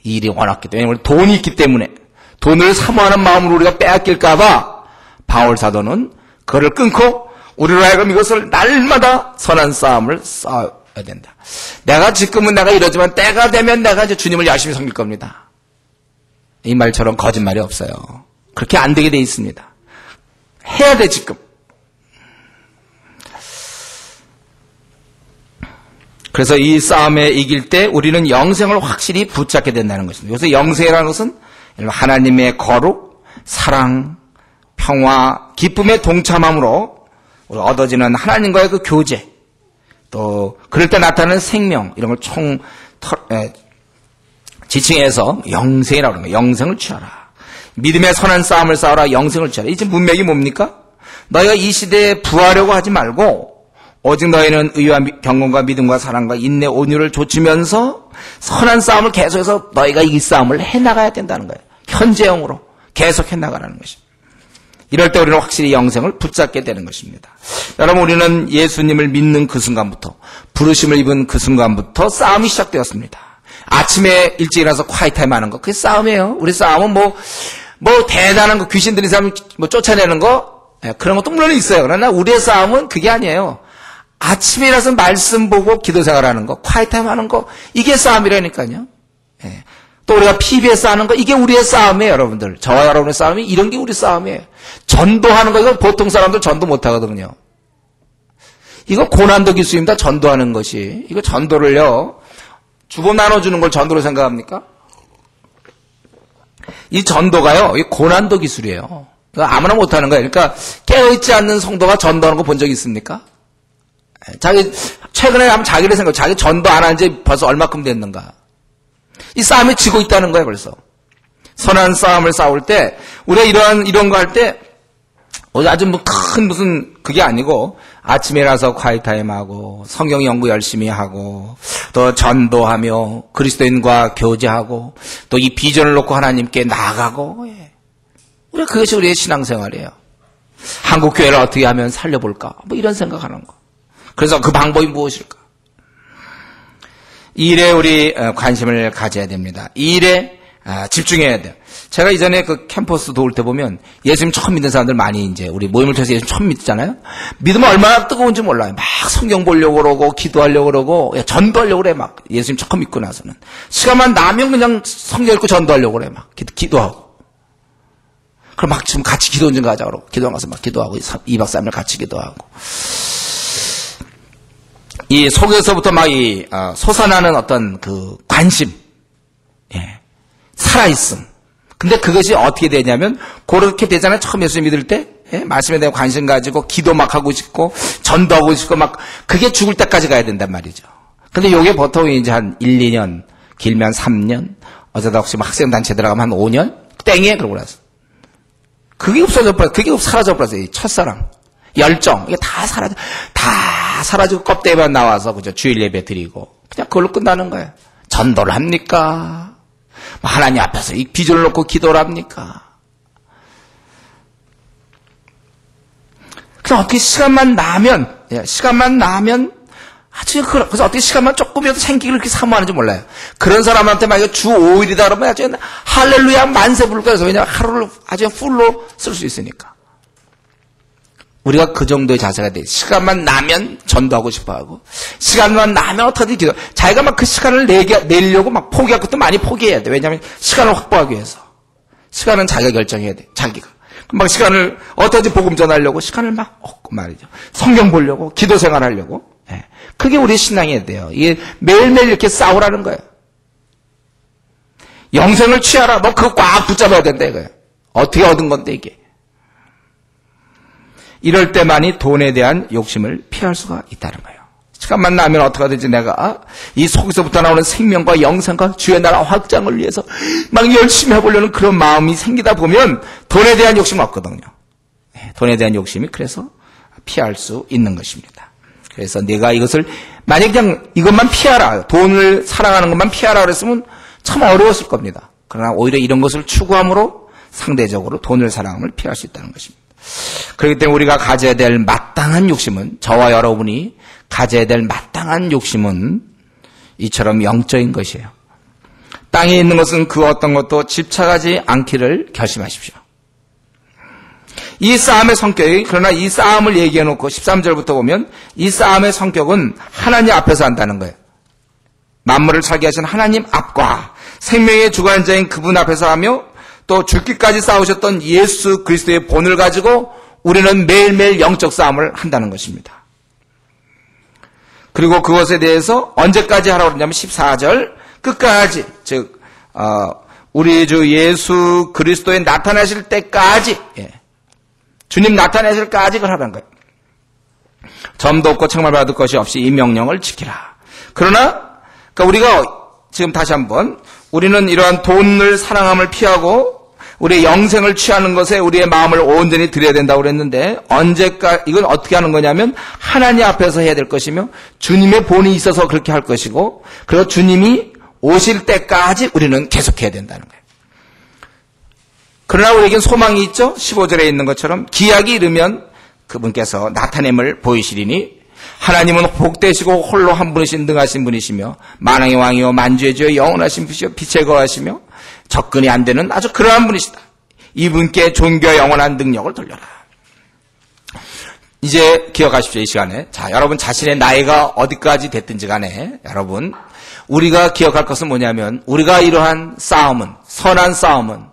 이 일이 워낙기 때문에. 우리 돈이 있기 때문에. 돈을 사모하는 마음으로 우리가 빼앗길까봐 바울 사도는 그거를 끊고 우리로 하여금 이것을 날마다 선한 싸움을 싸워야 된다. 내가 지금은 내가 이러지만 때가 되면 내가 이제 주님을 열심히 섬길 겁니다. 이 말처럼 거짓말이 없어요. 그렇게 안 되게 돼 있습니다. 해야 돼 지금. 그래서 이 싸움에 이길 때 우리는 영생을 확실히 붙잡게 된다는 것입니다. 그래서 영생이라는 것은 하나님의 거룩, 사랑, 평화, 기쁨의 동참함으로 얻어지는 하나님과의 그 교제, 또 그럴 때 나타나는 생명 이런 걸 지칭해서 영생이라고 그러는 거예요. 영생을 취하라. 믿음의 선한 싸움을 싸우라. 영생을 취하라. 이제 문맥이 뭡니까? 너희가 이 시대에 부하려고 하지 말고 오직 너희는 의와 경건과 믿음과 사랑과 인내 온유를 좇으면서 선한 싸움을 계속해서 너희가 이 싸움을 해나가야 된다는 거예요. 현재형으로 계속 해나가라는 것입니다. 이럴 때 우리는 확실히 영생을 붙잡게 되는 것입니다. 여러분, 우리는 예수님을 믿는 그 순간부터, 부르심을 입은 그 순간부터 싸움이 시작되었습니다. 아침에 일찍 일어나서 콰이타임 하는 거, 그게 싸움이에요. 우리 싸움은 뭐 대단한 거, 귀신 들린 사람 뭐 쫓아내는 거, 그런 것도 물론 있어요. 그러나 우리의 싸움은 그게 아니에요. 아침에 일어나서 말씀 보고 기도 생활하는 거, 콰이타임 하는 거, 이게 싸움이라니까요. 또 우리가 PBS 하는 거, 이게 우리의 싸움이에요, 여러분들. 저와 여러분의 싸움이 이런 게 우리 싸움이에요. 전도하는 거, 이거 보통 사람들 전도 못 하거든요. 이거 고난도 기술입니다, 전도하는 것이. 이거 전도를요, 주고 나눠주는 걸 전도로 생각합니까? 이 전도가요, 이 고난도 기술이에요. 이거 아무나 못 하는 거예요. 그러니까 깨어있지 않는 성도가 전도하는 거 본 적 있습니까? 최근에 한번 자기를 생각해, 자기 전도 안 한 지 벌써 얼마큼 됐는가. 이 싸움에 지고 있다는 거예요, 벌써. 선한 싸움을 싸울 때, 우리가 이런 거 할 때, 아주 무슨, 그게 아니고, 아침에 일어나서 콰이타임 하고, 성경 연구 열심히 하고, 또 전도하며, 그리스도인과 교제하고, 또 이 비전을 놓고 하나님께 나아가고, 그것이 우리의 신앙생활이에요. 한국 교회를 어떻게 하면 살려볼까? 이런 생각하는 거. 그래서 그 방법이 무엇일까? 이 일에 우리 관심을 가져야 됩니다. 이 일에 집중해야 돼요. 제가 이전에 그 캠퍼스 도울 때 보면 예수님 처음 믿는 사람들 많이 이제 우리 모임을 통해서 예수님 처음 믿잖아요. 믿으면 얼마나 뜨거운지 몰라요. 막 성경 보려고 그러고 기도하려고 그러고 전도하려고 그래. 막 예수님 처음 믿고 나서는 시간만 나면 그냥 성경 읽고 전도하려고 그래. 막 기도하고. 그럼 막 지금 같이 기도 좀 가자 그러고 기도 가서 막 기도하고 2박 3일 같이 기도하고. 이 속에서부터 막 솟아나는 어떤 그 관심, 살아있음. 근데 그것이 어떻게 되냐면, 그렇게 되잖아요. 처음 예수 믿을 때, 말씀에 대한 관심 가지고, 기도 막 하고 싶고, 전도하고 싶고, 막, 그게 죽을 때까지 가야 된단 말이죠. 근데 요게 보통 이제 한 1, 2년, 길면 3년, 어쩌다 혹시 학생단체 들어가면 한 5년? 땡이에요, 그러고 나서. 그게 사라져버렸어요. 이 첫사랑. 열정, 이게 다 사라지고 껍데기만 나와서, 그죠? 주일 예배 드리고. 그냥 그걸로 끝나는 거예요. 전도를 합니까? 하나님 앞에서 이 비전을 놓고 기도를 합니까? 그냥 어떻게 시간만 나면, 그래서 어떻게 시간만 조금이라도 생기기를 그렇게 사모하는지 몰라요. 그런 사람한테 만약에 주 5일이다 그러면 아주 할렐루야 만세 부를 거예요. 왜냐하면 하루를 아주 풀로 쓸 수 있으니까. 우리가 그 정도의 자세가 돼. 시간만 나면 전도하고 싶어 하고, 시간만 나면 어떻게든 기도. 자기가 막 그 시간을 내려고 막 포기할 것도 많이 포기해야 돼. 왜냐하면 시간을 확보하기 위해서. 시간은 자기가 결정해야 돼. 자기가. 막 시간을 어떻게든 복음 전하려고 시간을 막 말이죠. 성경 보려고, 기도 생활하려고. 그게 우리 신앙이어야 돼요. 이게 매일매일 이렇게 싸우라는 거예요. 영생을 취하라. 너 그거 꽉 붙잡아야 된다 이거예요. 어떻게 얻은 건데 이게. 이럴 때만이 돈에 대한 욕심을 피할 수가 있다는 거예요. 시간만 나면 어떻게 하든지 내가 이 속에서부터 나오는 생명과 영생과 주의 나라 확장을 위해서 막 열심히 해보려는 그런 마음이 생기다 보면 돈에 대한 욕심은 없거든요. 돈에 대한 욕심이 그래서 피할 수 있는 것입니다. 그래서 내가 이것을 만약에 그냥 이것만 피하라, 돈을 사랑하는 것만 피하라 그랬으면 참 어려웠을 겁니다. 그러나 오히려 이런 것을 추구함으로 상대적으로 돈을 사랑함을 피할 수 있다는 것입니다. 그렇기 때문에 우리가 가져야 될 마땅한 욕심은, 저와 여러분이 가져야 될 마땅한 욕심은 이처럼 영적인 것이에요. 땅에 있는 것은 그 어떤 것도 집착하지 않기를 결심하십시오. 이 싸움의 성격이, 그러나 이 싸움을 얘기해 놓고 13절부터 보면 이 싸움의 성격은 하나님 앞에서 한다는 거예요. 만물을 살게 하신 하나님 앞과 생명의 주관자인 그분 앞에서 하며, 또 죽기까지 싸우셨던 예수 그리스도의 본을 가지고 우리는 매일매일 영적 싸움을 한다는 것입니다. 그리고 그것에 대해서 언제까지 하라고 그러냐면 14절 끝까지, 즉 우리 주 예수 그리스도의 나타나실 때까지, 주님 나타나실 때까지 그걸 하라는 거예요. 점도 없고 책망 받을 것이 없이 이 명령을 지키라. 그러나 그러니까 우리가 지금 다시 한번 우리는 이러한 돈을 사랑함을 피하고 우리의 영생을 취하는 것에 우리의 마음을 온전히 드려야 된다고 그랬는데 이건 어떻게 하는 거냐면 하나님 앞에서 해야 될 것이며 주님의 본이 있어서 그렇게 할 것이고 그리고 주님이 오실 때까지 우리는 계속해야 된다는 거예요. 그러나 우리에겐 소망이 있죠. 15절에 있는 것처럼 기약이 이르면 그분께서 나타냄을 보이시리니 하나님은 복되시고 홀로 한 분이신 능하신 분이시며 만왕의 왕이요 만주의 주여 영원하신 분이시여 빛의 거하시며 접근이 안 되는 아주 그러한 분이시다. 이분께 존귀와 영원한 능력을 돌려라. 이제 기억하십시오. 이 시간에 여러분 자신의 나이가 어디까지 됐든지 간에 여러분 우리가 기억할 것은 뭐냐면 우리가 이러한 싸움은 선한 싸움은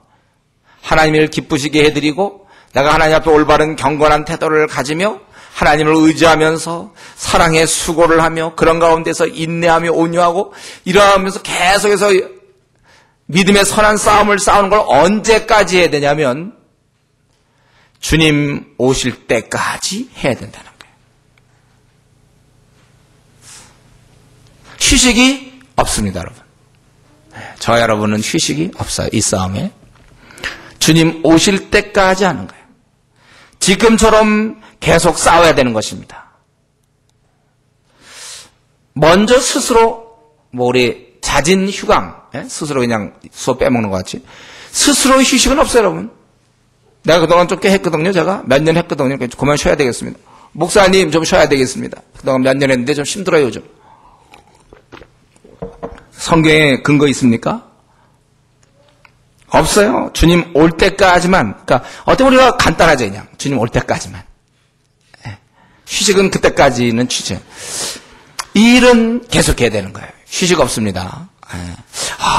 하나님을 기쁘시게 해드리고 내가 하나님 앞에 올바른 경건한 태도를 가지며 하나님을 의지하면서 사랑의 수고를 하며 그런 가운데서 인내하며 온유하고 이러하면서 계속해서 믿음의 선한 싸움을 싸우는 걸 언제까지 해야 되냐면 주님 오실 때까지 해야 된다는 거예요. 휴식이 없습니다, 여러분. 저 여러분은 휴식이 없어요. 이 싸움에. 주님 오실 때까지 하는 거예요. 지금처럼 계속 싸워야 되는 것입니다. 먼저 스스로 우리 자진 휴강, 스스로 그냥 수업 빼먹는 것 같이 스스로 휴식은 없어요, 여러분. 내가 그동안 좀 꽤 했거든요. 제가 몇 년 했거든요. 그만 쉬어야 되겠습니다. 목사님 좀 쉬어야 되겠습니다. 그동안 몇 년 했는데 좀 힘들어요, 요즘. 성경에 근거 있습니까? 없어요. 주님 올 때까지만. 그러니까 어떻게 우리가 간단하죠, 그냥. 주님 올 때까지만. 휴식은 그때까지는 취재. 이 일은 계속해야 되는 거예요. 휴식 없습니다.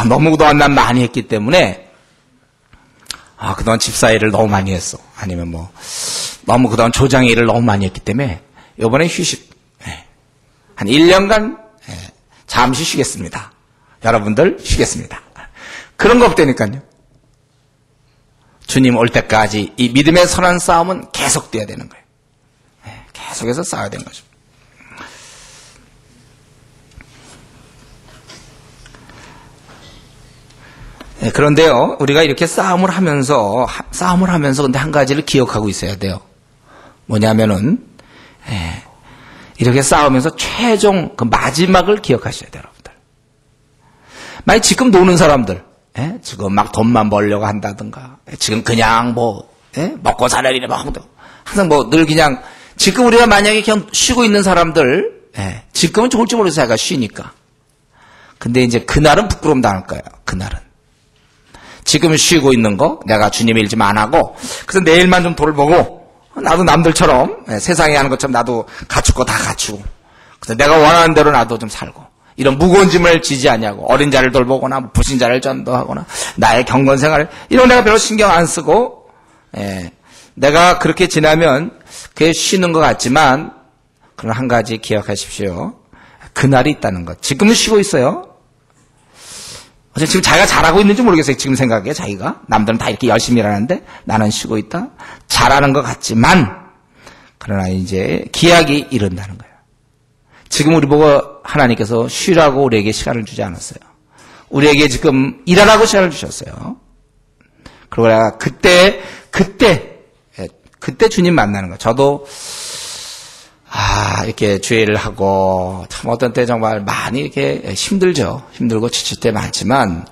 너무 그동안 난 많이 했기 때문에 그동안 집사 일을 너무 많이 했어. 아니면 너무 그동안 조장 일을 너무 많이 했기 때문에 이번에 휴식 한 1년간 잠시 쉬겠습니다. 여러분들 쉬겠습니다. 그런 거 없다니까요. 주님 올 때까지 이 믿음의 선한 싸움은 계속돼야 되는 거예요. 계속해서 싸워야 되는 거죠. 그런데요, 우리가 이렇게 싸움을 하면서 근데 한 가지를 기억하고 있어야 돼요. 뭐냐면은, 이렇게 싸우면서 최종 그 마지막을 기억하셔야 돼요, 여러분들. 만약 지금 노는 사람들, 지금 막 돈만 벌려고 한다든가, 지금 그냥 먹고 살려니래 막 항상 늘 그냥, 지금 우리가 만약에 그냥 쉬고 있는 사람들, 지금은 좋을지 모르겠어요, 제가 쉬니까. 근데 이제 그날은 부끄러움 당할 거예요, 그날은. 지금 쉬고 있는 거 내가 주님 일 좀 안 하고 그래서 내일만 좀 돌보고 나도 남들처럼 세상에 하는 것처럼 나도 갖출 거 다 갖추고 그래서 내가 원하는 대로 나도 좀 살고 이런 무거운 짐을 지지 않냐고 어린 자를 돌보거나 불신자를 전도하거나 나의 경건 생활을 이런 내가 별로 신경 안 쓰고 내가 그렇게 지나면 그게 쉬는 것 같지만 그런 한 가지 기억하십시오. 그날이 있다는 것. 지금은 쉬고 있어요. 지금 자기가 잘하고 있는지 모르겠어요. 지금 생각에 자기가. 남들은 다 이렇게 열심히 일하는데 나는 쉬고 있다. 잘하는 것 같지만 그러나 이제 기약이 이른다는 거예요. 지금 우리 보고 하나님께서 쉬라고 우리에게 시간을 주지 않았어요. 우리에게 지금 일하라고 시간을 주셨어요. 그리고 내가 그때 주님 만나는 거예요. 저도 이렇게 주일을 하고, 참 어떤 때 정말 많이 이렇게 힘들죠. 힘들고 지칠 때 많지만,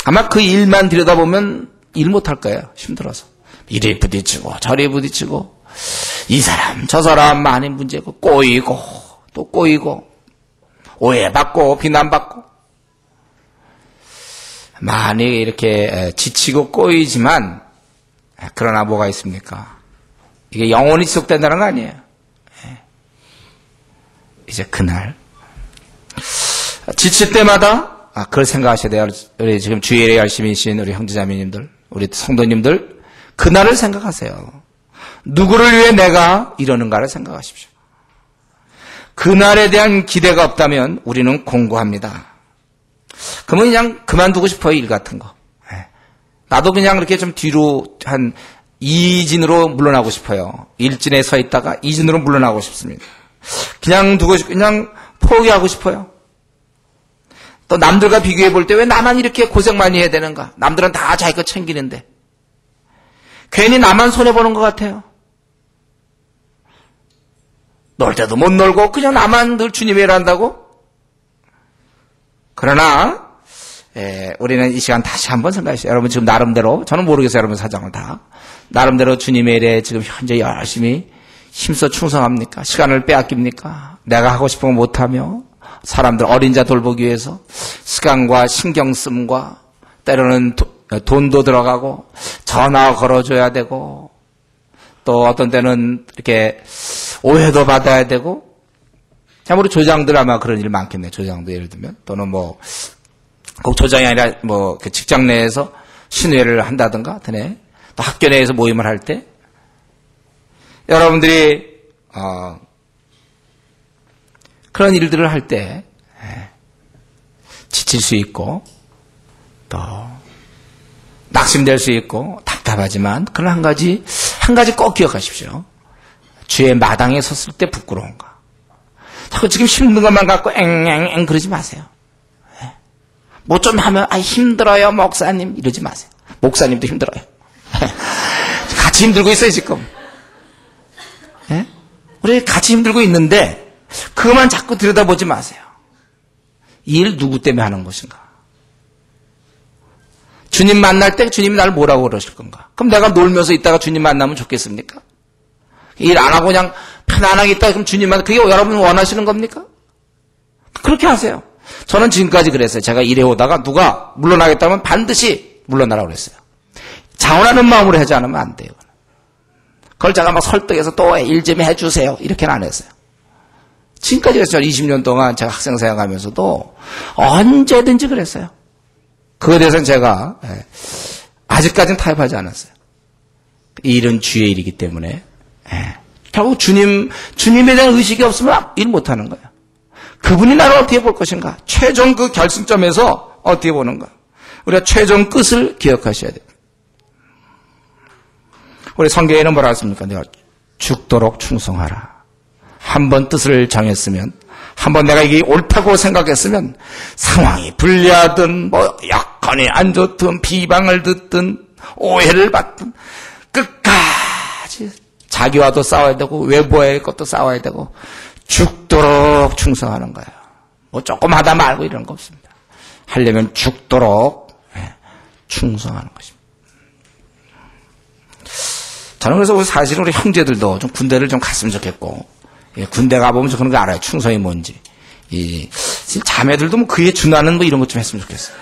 아마 그 일만 들여다보면 일 못할 거예요. 힘들어서. 이리 부딪히고, 저리 부딪히고, 이 사람, 저 사람 많이 문제고, 꼬이고, 또 꼬이고, 오해받고, 비난받고, 많이 이렇게 지치고 꼬이지만, 그러나 뭐가 있습니까? 이게 영원히 지속된다는 거 아니에요. 이제 그날 지칠 때마다 그걸 생각하셔야 돼요. 우리 지금 주일에 열심히 계신 우리 형제자매님들, 우리 성도님들 그날을 생각하세요. 누구를 위해 내가 이러는가를 생각하십시오. 그날에 대한 기대가 없다면 우리는 공고합니다. 그러면 그냥 그만두고 싶어요. 일 같은 거. 나도 그냥 이렇게 좀 뒤로 한 2진으로 물러나고 싶어요. 1진에 서 있다가 2진으로 물러나고 싶습니다. 그냥 포기하고 싶어요. 또 남들과 비교해 볼 때 왜 나만 이렇게 고생 많이 해야 되는가? 남들은 다 자기 거 챙기는데. 괜히 나만 손해보는 것 같아요. 놀 때도 못 놀고 그냥 나만 늘 주님의 일을 한다고? 그러나 우리는 이 시간 다시 한번 생각하시죠. 여러분 지금 나름대로, 저는 모르겠어요. 여러분 사정을 다. 나름대로 주님의 일에 지금 현재 열심히 힘써 충성합니까? 시간을 빼앗깁니까? 내가 하고 싶은 거 못하며 사람들 어린 자 돌보기 위해서 시간과 신경 씀과 때로는 돈도 들어가고 전화 걸어줘야 되고 또 어떤 때는 이렇게 오해도 받아야 되고. 참 우리 조장들 아마 그런 일 많겠네. 조장도 예를 들면 또는 뭐 꼭 조장이 아니라 뭐 그 직장 내에서 신회를 한다든가 드네. 또 학교 내에서 모임을 할 때 여러분들이 그런 일들을 할 때 지칠 수 있고 또 낙심될 수 있고 답답하지만 그런 한 가지 꼭 기억하십시오. 주의 마당에 섰을 때 부끄러운 거. 자꾸 지금 힘든 것만 갖고 앵앵앵 그러지 마세요. 뭐 좀 하면 힘들어요 목사님 이러지 마세요. 목사님도 힘들어요. 같이 힘들고 있어요 지금. 우리 같이 힘들고 있는데 그것만 자꾸 들여다보지 마세요. 이 일 누구 때문에 하는 것인가? 주님 만날 때 주님이 나를 뭐라고 그러실 건가? 그럼 내가 놀면서 있다가 주님 만나면 좋겠습니까? 일 안 하고 그냥 편안하게 있다가 그럼 주님 만나, 그게 여러분 원하시는 겁니까? 그렇게 하세요. 저는 지금까지 그랬어요. 제가 일해 오다가 누가 물러나겠다면 반드시 물러나라고 그랬어요. 자원하는 마음으로 하지 않으면 안 돼요. 그걸 제가 막 설득해서 또 일 좀 해주세요. 이렇게는 안 했어요. 지금까지 그랬어요. 20년 동안 제가 학생 생활하면서도 언제든지 그랬어요. 그거에 대해서는 제가 아직까지는 타협하지 않았어요. 이 일은 주의 일이기 때문에 결국 주님에 대한 의식이 없으면 일 못하는 거예요. 그분이 나를 어떻게 볼 것인가? 최종 그 결승점에서 어떻게 보는가? 우리가 최종 끝을 기억하셔야 돼요. 우리 성경에는 뭐라 했습니까? 내가 죽도록 충성하라. 한 번 뜻을 정했으면, 한 번 내가 이게 옳다고 생각했으면 상황이 불리하든 뭐 여건이 안 좋든 비방을 듣든 오해를 받든 끝까지 자기와도 싸워야 되고 외부의 것도 싸워야 되고 죽도록 충성하는 거예요. 뭐 조금 하다 말고 이런 거 없습니다. 하려면 죽도록 충성하는 것입니다. 저는 그래서 사실은 우리 형제들도 좀 군대를 좀 갔으면 좋겠고, 군대 가보면 그런 거 알아요. 충성이 뭔지. 자매들도 뭐 그에 준하는 뭐 이런 것 좀 했으면 좋겠어요.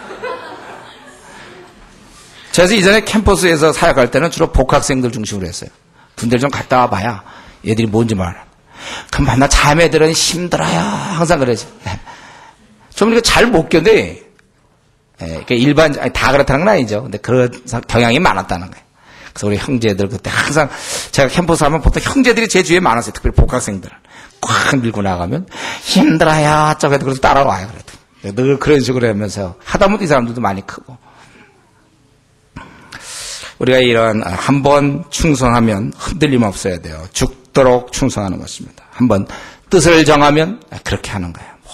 그래서 이전에 캠퍼스에서 사역할 때는 주로 복학생들 중심으로 했어요. 군대를 좀 갔다 와봐야 얘들이 뭔지 말아. 그럼 만나 자매들은 힘들어요. 항상 그러지. 좀 이렇게 잘 못 견뎌. 일반, 다 그렇다는 건 아니죠. 근데 그런 경향이 많았다는 거예요. 그래서 우리 형제들 그때 항상 제가 캠퍼스 하면 보통 형제들이 제 주위에 많았어요. 특별히 복학생들. 꽉 밀고 나가면 힘들어요. 저기도 그래서 따라와요. 그래도. 늘 그런 식으로 하면서 하다 보면 이 사람들도 많이 크고. 우리가 이런 한번 충성하면 흔들림 없어야 돼요. 죽도록 충성하는 것입니다. 한번 뜻을 정하면 그렇게 하는 거예요. 뭐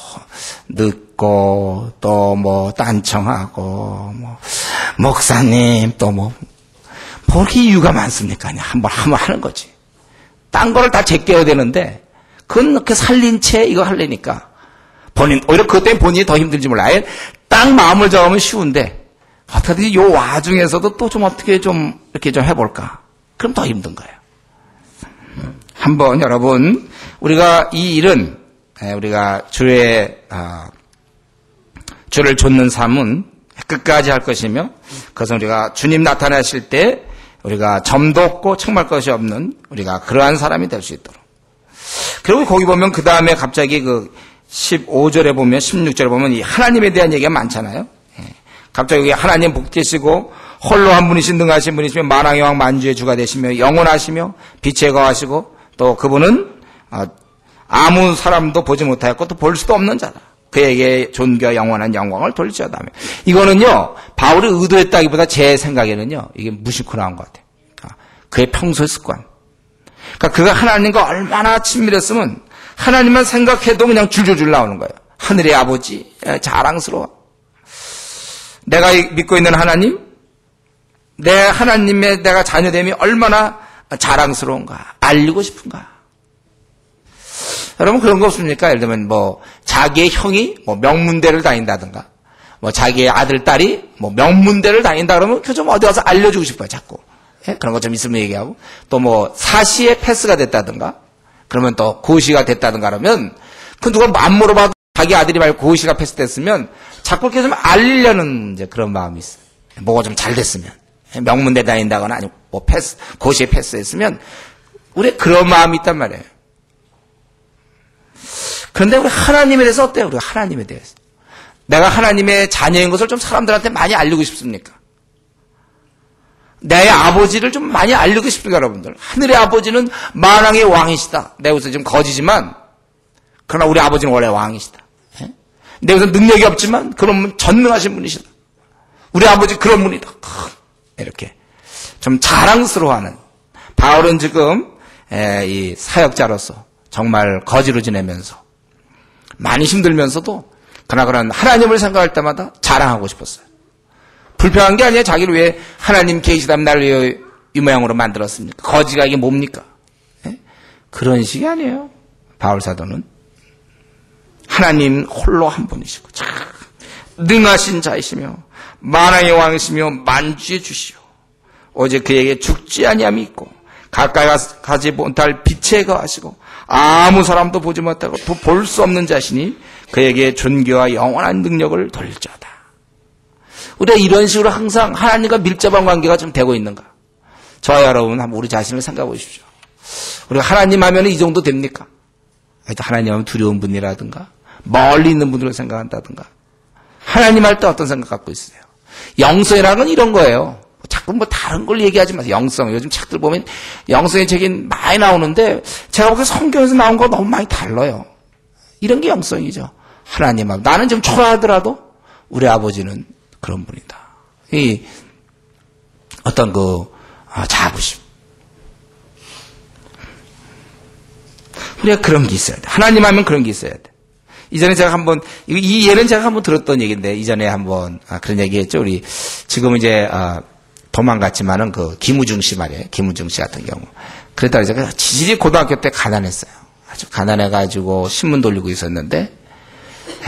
늦고 또 뭐 딴청하고 뭐 목사님 또 뭐 그렇게 이유가 많습니까? 그냥 한번 하는 거지. 딴 거를 다 제껴야 되는데 그건 이렇게 살린 채 이거 하려니까 오히려 그것 때문에 본인이 더 힘들지 몰라. 아예 딱 마음을 잡으면 쉬운데 어떻게든지 요 와중에서도 또 좀 어떻게 좀 이렇게 좀 해볼까? 그럼 더 힘든 거예요. 한번 여러분 우리가 이 일은 우리가 주를 좇는 삶은 끝까지 할 것이며 그것은 우리가 주님 나타나실 때 우리가 점도 없고 청말 것이 없는 우리가 그러한 사람이 될 수 있도록. 그리고 거기 보면 그 다음에 갑자기 그 15절에 보면 16절에 보면 이 하나님에 대한 얘기가 많잖아요. 갑자기 하나님 복되시고 홀로 한 분이신 능하신 분이시며 만왕의 왕 만주의 주가 되시며 영원하시며 빛의 거하시고 또 그분은 아무 사람도 보지 못하였고 또 볼 수도 없는 자다. 그에게 존귀와 영원한 영광을 돌리자다며. 이거는요 바울이 의도했다기보다 제 생각에는요 이게 무심코 나온 것 같아요. 그의 평소의 습관. 그러니까 그가 하나님과 얼마나 친밀했으면 하나님만 생각해도 그냥 줄줄줄 나오는 거예요. 하늘의 아버지 자랑스러워. 내가 믿고 있는 하나님, 내 하나님의 내가 자녀됨이 얼마나 자랑스러운가, 알리고 싶은가. 여러분 그런 거 없습니까? 예를 들면 뭐 자기의 형이 뭐 명문대를 다닌다든가, 뭐 자기의 아들 딸이 뭐 명문대를 다닌다 그러면 그 좀 어디 가서 알려주고 싶어요, 자꾸. 예? 그런 거 좀 있으면 얘기하고, 또 뭐 사시에 패스가 됐다든가, 그러면 또 고시가 됐다든가 그러면 그 누가 안 물어봐도 자기 아들이 말고 고시가 패스됐으면 자꾸 이렇게 좀 알리려는 이제 그런 마음이 있어요. 뭐가 좀 잘 됐으면, 명문대 다닌다거나 아니면 뭐 고시에 패스했으면 우리 그런 마음이 있단 말이에요. 그런데 우리 하나님에 대해서 어때요? 우리가 하나님에 대해서. 내가 하나님의 자녀인 것을 좀 사람들한테 많이 알리고 싶습니까? 내 아버지를 좀 많이 알리고 싶습니까, 여러분들? 하늘의 아버지는 만왕의 왕이시다. 내 옷은 좀 거지지만, 그러나 우리 아버지는 원래 왕이시다. 내 옷은 능력이 없지만, 그런 분 전능하신 분이시다. 우리 아버지 그런 분이다. 이렇게 좀 자랑스러워하는. 바울은 지금 이 사역자로서 정말 거지로 지내면서 많이 힘들면서도 그러나 그런 하나님을 생각할 때마다 자랑하고 싶었어요. 불평한 게 아니에요. 자기를 왜 하나님 계시다면 나를 이 모양으로 만들었습니까? 거지가 이게 뭡니까? 예? 그런 식이 아니에요. 바울 사도는 하나님 홀로 한 분이시고 참 능하신 자이시며 만왕의 왕이시며 만주의 주시오. 오직 그에게 죽지 아니함이 있고 가까이 가지 못할 빛에 거하시고 아무 사람도 보지 못하고 또 볼 수 없는 자신이 그에게 존귀와 영원한 능력을 돌릴지어다. 우리가 이런 식으로 항상 하나님과 밀접한 관계가 좀 되고 있는가? 저와 여러분 한번 우리 자신을 생각해 보십시오. 우리가 하나님 하면 이 정도 됩니까? 하나님 하면 두려운 분이라든가 멀리 있는 분들을 생각한다든가 하나님 할 때 어떤 생각 갖고 있으세요? 영성이라는 건 이런 거예요. 자꾸 뭐 다른 걸 얘기하지 마세요. 영성. 요즘 책들 보면 영성의 책이 많이 나오는데 제가 보기엔 성경에서 나온 거 너무 많이 달라요. 이런 게 영성이죠. 하나님하고 나는 좀 초라하더라도 우리 아버지는 그런 분이다. 이 어떤 자부심. 우리가 그런 게 있어야 돼. 하나님 하면 그런 게 있어야 돼. 이전에 제가 한번 이 예는 제가 한번 들었던 얘기인데 이전에 한번 그런 얘기했죠. 우리 지금 이제 도망갔지만은 김우중 씨 말이에요. 김우중 씨 같은 경우. 그랬다가 제가 지질이 고등학교 때 가난했어요. 아주 가난해가지고 신문 돌리고 있었는데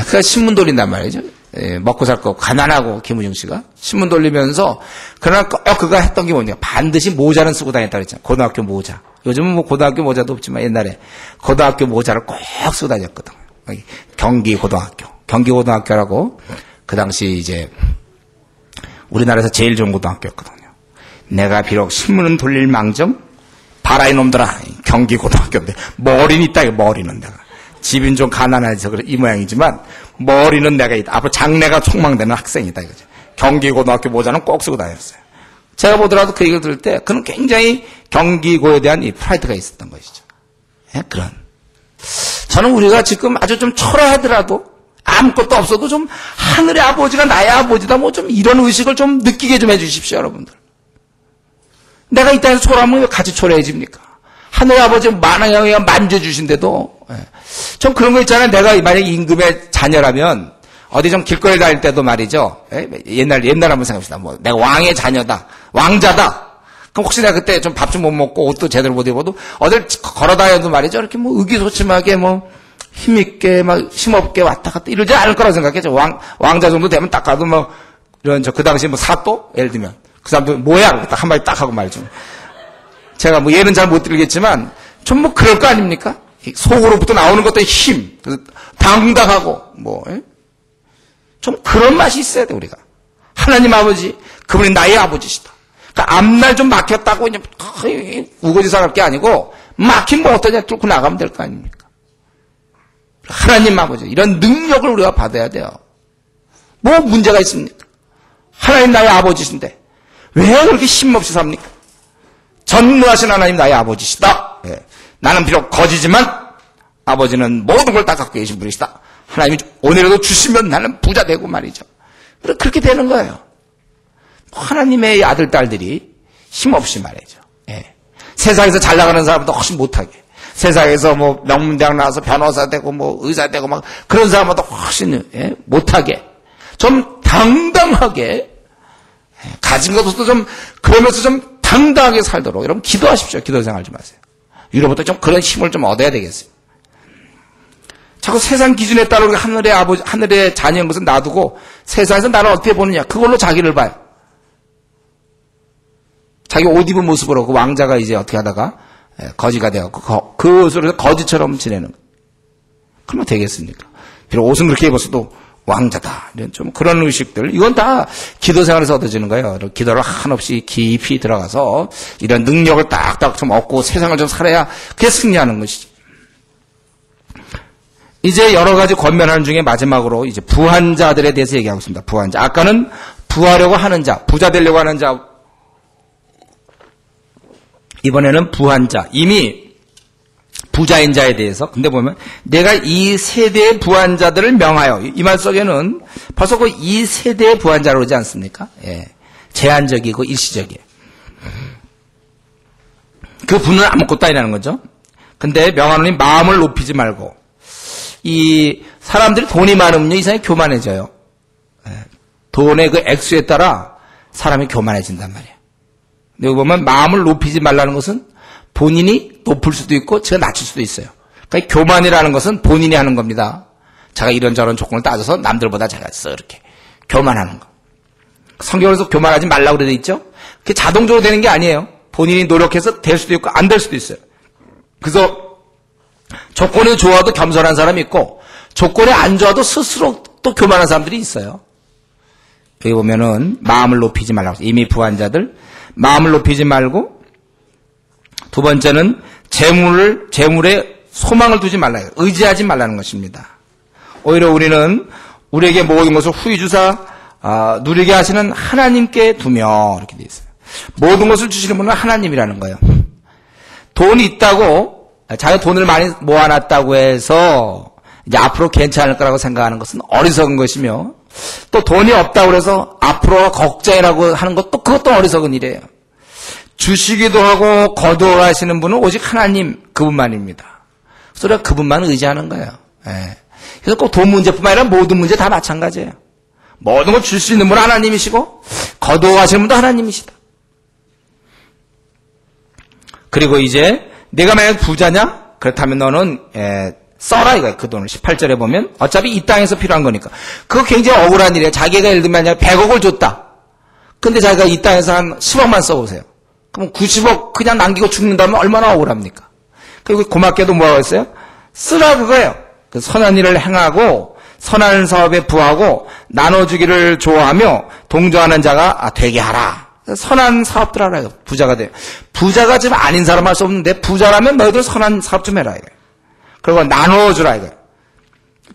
그 신문 돌린단 말이죠. 예, 먹고 살 거 가난하고 김우중 씨가 신문 돌리면서 그러나 그가 했던 게 뭐냐 반드시 모자는 쓰고 다녔다 그랬잖아요. 고등학교 모자. 요즘은 뭐 고등학교 모자도 없지만 옛날에 고등학교 모자를 꼭 쓰고 다녔거든. 경기고등학교라고 그 당시 이제 우리나라에서 제일 좋은 고등학교였거든요. 내가 비록 신문은 돌릴 망정 봐라 이놈들아 경기고등학교인데 머리는 있다. 머리는 내가 집인 좀 가난해서 그래 이 모양이지만 머리는 내가 있다. 앞으로 장래가 촉망되는 학생이다 이거죠. 경기고등학교 모자는 꼭 쓰고 다녔어요. 제가 보더라도 그 얘기를 들을 때 그는 굉장히 경기고에 대한 이 프라이드가 있었던 것이죠. 예? 그런 저는 우리가 지금 아주 좀 초라하더라도 아무것도 없어도 좀 하늘의 아버지가 나의 아버지다 뭐 좀 이런 의식을 좀 느끼게 좀 해주십시오 여러분들. 내가 이 땅에서 초라하면 왜 같이 초라해집니까? 하늘의 아버지 만왕의 만져주신데도 좀 그런 거 있잖아요. 내가 만약에 임금의 자녀라면 어디 좀 길거리 다닐 때도 말이죠. 옛날 한번 생각합시다. 뭐 내가 왕의 자녀다. 왕자다. 그럼 혹시 내가 그때 좀 밥 좀 못 먹고 옷도 제대로 못 입어도 어딜 걸어 다녀도 말이죠. 이렇게 뭐 의기소침하게 뭐 힘있게 막 힘없게 왔다 갔다 이러지 않을 거라고 생각했죠. 왕자 정도 되면 딱 가도 뭐 이런 그 당시 뭐 사또 예를 들면 그 사람도 뭐야 딱 한마디 딱 하고 말죠. 제가 뭐 예는 잘 못 들겠지만 좀 뭐 그럴 거 아닙니까? 속으로부터 나오는 것도 힘, 당당하고 뭐 좀 그런 맛이 있어야 돼 우리가. 하나님 아버지 그분이 나의 아버지시다. 그러니까 앞날 좀 막혔다고 이제 우거지상할 게 아니고 막힌 거 어떠냐 뚫고 나가면 될 거 아닙니까? 하나님 아버지 이런 능력을 우리가 받아야 돼요. 뭐 문제가 있습니까? 하나님 나의 아버지신데 왜 그렇게 힘없이 삽니까? 전능하신 하나님 나의 아버지시다. 예. 나는 비록 거지지만 아버지는 모든 걸 다 갖고 계신 분이시다. 하나님이 오늘에도 주시면 나는 부자 되고 말이죠. 그렇게 되는 거예요. 하나님의 아들 딸들이 힘없이 말이죠. 예. 세상에서 잘 나가는 사람보다 훨씬 못하게. 세상에서 뭐 명문대학 나와서 변호사 되고 뭐 의사 되고 막 그런 사람보다 훨씬 못하게. 좀 당당하게, 가진 것도 좀, 그러면서 좀 당당하게 살도록, 여러분 기도하십시오. 기도 생활 좀 하세요. 위로부터 좀 그런 힘을 좀 얻어야 되겠어요. 자꾸 세상 기준에 따라 우리가 하늘의 자녀인 것은 놔두고 세상에서 나를 어떻게 보느냐, 그걸로 자기를 봐요. 자기 옷 입은 모습으로 그 왕자가 이제 어떻게 하다가 거지가 되었고 그것으로 거지처럼 지내는 거예요. 그러면 되겠습니까? 비록 옷은 그렇게 입었어도 왕자다, 이런 좀 그런 의식들, 이건 다 기도 생활에서 얻어지는 거예요. 기도를 한없이 깊이 들어가서 이런 능력을 딱딱 좀 얻고 세상을 좀 살아야 그게 승리하는 것이지. 이제 여러 가지 권면하는 중에 마지막으로 이제 부한자들에 대해서 얘기하고 있습니다. 부한자. 아까는 부하려고 하는 자, 부자 되려고 하는 자. 이번에는 부한자. 이미 부자인 자에 대해서. 근데 보면 내가 이 세대의 부한자들을 명하여, 이 말 속에는 벌써 그 이 세대의 부한자로 오지 않습니까? 예. 제한적이고 일시적이에요. 그 분은 아무것도 아니라는 거죠. 근데 명하노니 마음을 높이지 말고, 이 사람들이 돈이 많으면 이상하게 교만해져요. 돈의 그 액수에 따라 사람이 교만해진단 말이에요. 여기 보면 마음을 높이지 말라는 것은 본인이 높을 수도 있고 제가 낮출 수도 있어요. 그러니까 교만이라는 것은 본인이 하는 겁니다. 제가 이런저런 조건을 따져서 남들보다 제가 이렇게 교만하는 거. 성경에서 교만하지 말라고 되어 있죠. 그게 자동적으로 되는 게 아니에요. 본인이 노력해서 될 수도 있고 안 될 수도 있어요. 그래서 조건이 좋아도 겸손한 사람이 있고 조건이 안 좋아도 스스로 또 교만한 사람들이 있어요. 여기 보면은 마음을 높이지 말라고. 이미 부한 자들 마음을 높이지 말고, 두 번째는 재물에 소망을 두지 말라. 의지하지 말라는 것입니다. 오히려 우리는 우리에게 모든 것을 후히 주사 누리게 하시는 하나님께 두며, 이렇게 되어 있어요. 모든 것을 주시는 분은 하나님이라는 거예요. 돈이 있다고, 자기가 돈을 많이 모아놨다고 해서 이제 앞으로 괜찮을 거라고 생각하는 것은 어리석은 것이며, 또 돈이 없다고 해서 앞으로 걱정이라고 하는 것도 그것도 어리석은 일이에요. 주시기도 하고 거두어가시는 분은 오직 하나님, 그분만입니다. 그래서 우리가 그분만 의지하는 거예요. 예. 그래서 꼭 돈 문제뿐만 아니라 모든 문제 다 마찬가지예요. 모든 걸 줄 수 있는 분은 하나님이시고 거두어가시는 분도 하나님이시다. 그리고 이제 내가 만약 부자냐? 그렇다면 너는 써라 이거예요. 그 돈을 18절에 보면 어차피 이 땅에서 필요한 거니까. 그거 굉장히 억울한 일이에요. 자기가 예를 들면 100억을 줬다. 근데 자기가 이 땅에서 한 10억만 써보세요. 그럼 90억 그냥 남기고 죽는다면 얼마나 억울합니까? 그리고 고맙게도 뭐라고 했어요? 쓰라 그거예요. 그 선한 일을 행하고 선한 사업에 부하고 나눠주기를 좋아하며 동조하는 자가 되게 하라. 선한 사업들 하라. 부자가 돼요. 부자가 지금 아닌 사람 할 수 없는데 부자라면 너희들 선한 사업 좀 해라. 이거예요. 그리고 나눠주라 이거예요.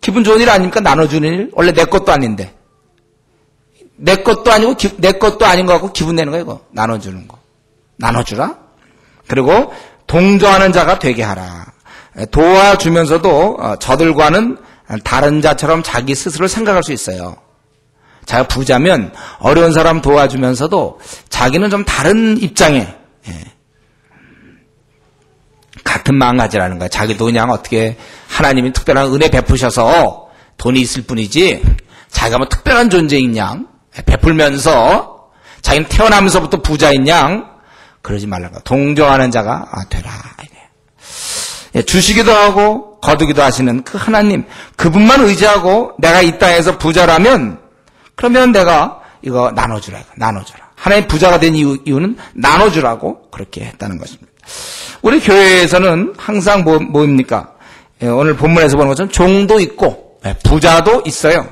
기분 좋은 일 아닙니까? 나눠주는 일. 원래 내 것도 아닌데. 내 것도 아니고 내 것도 아닌 거 갖고 기분 내는 거예요. 이거. 나눠주는 거. 나눠주라. 그리고 동조하는 자가 되게 하라. 도와주면서도 저들과는 다른 자처럼 자기 스스로를 생각할 수 있어요. 자기가 부자면 어려운 사람 도와주면서도 자기는 좀 다른 입장에 같은 마음가짐이라는 거야. 자기도 그냥 어떻게 하나님이 특별한 은혜 베푸셔서 돈이 있을 뿐이지 자기가 뭐 특별한 존재인 양 베풀면서 자기는 태어나면서부터 부자인 양 그러지 말라는 거야. 동조하는 자가 되라. 주시기도 하고 거두기도 하시는 그 하나님, 그분만 의지하고 내가 이 땅에서 부자라면 그러면 내가 이거 나눠주라. 하나님 부자가 된 이유는 나눠주라고 그렇게 했다는 것입니다. 우리 교회에서는 항상 뭐입니까? 오늘 본문에서 보는 것처럼 종도 있고 부자도 있어요.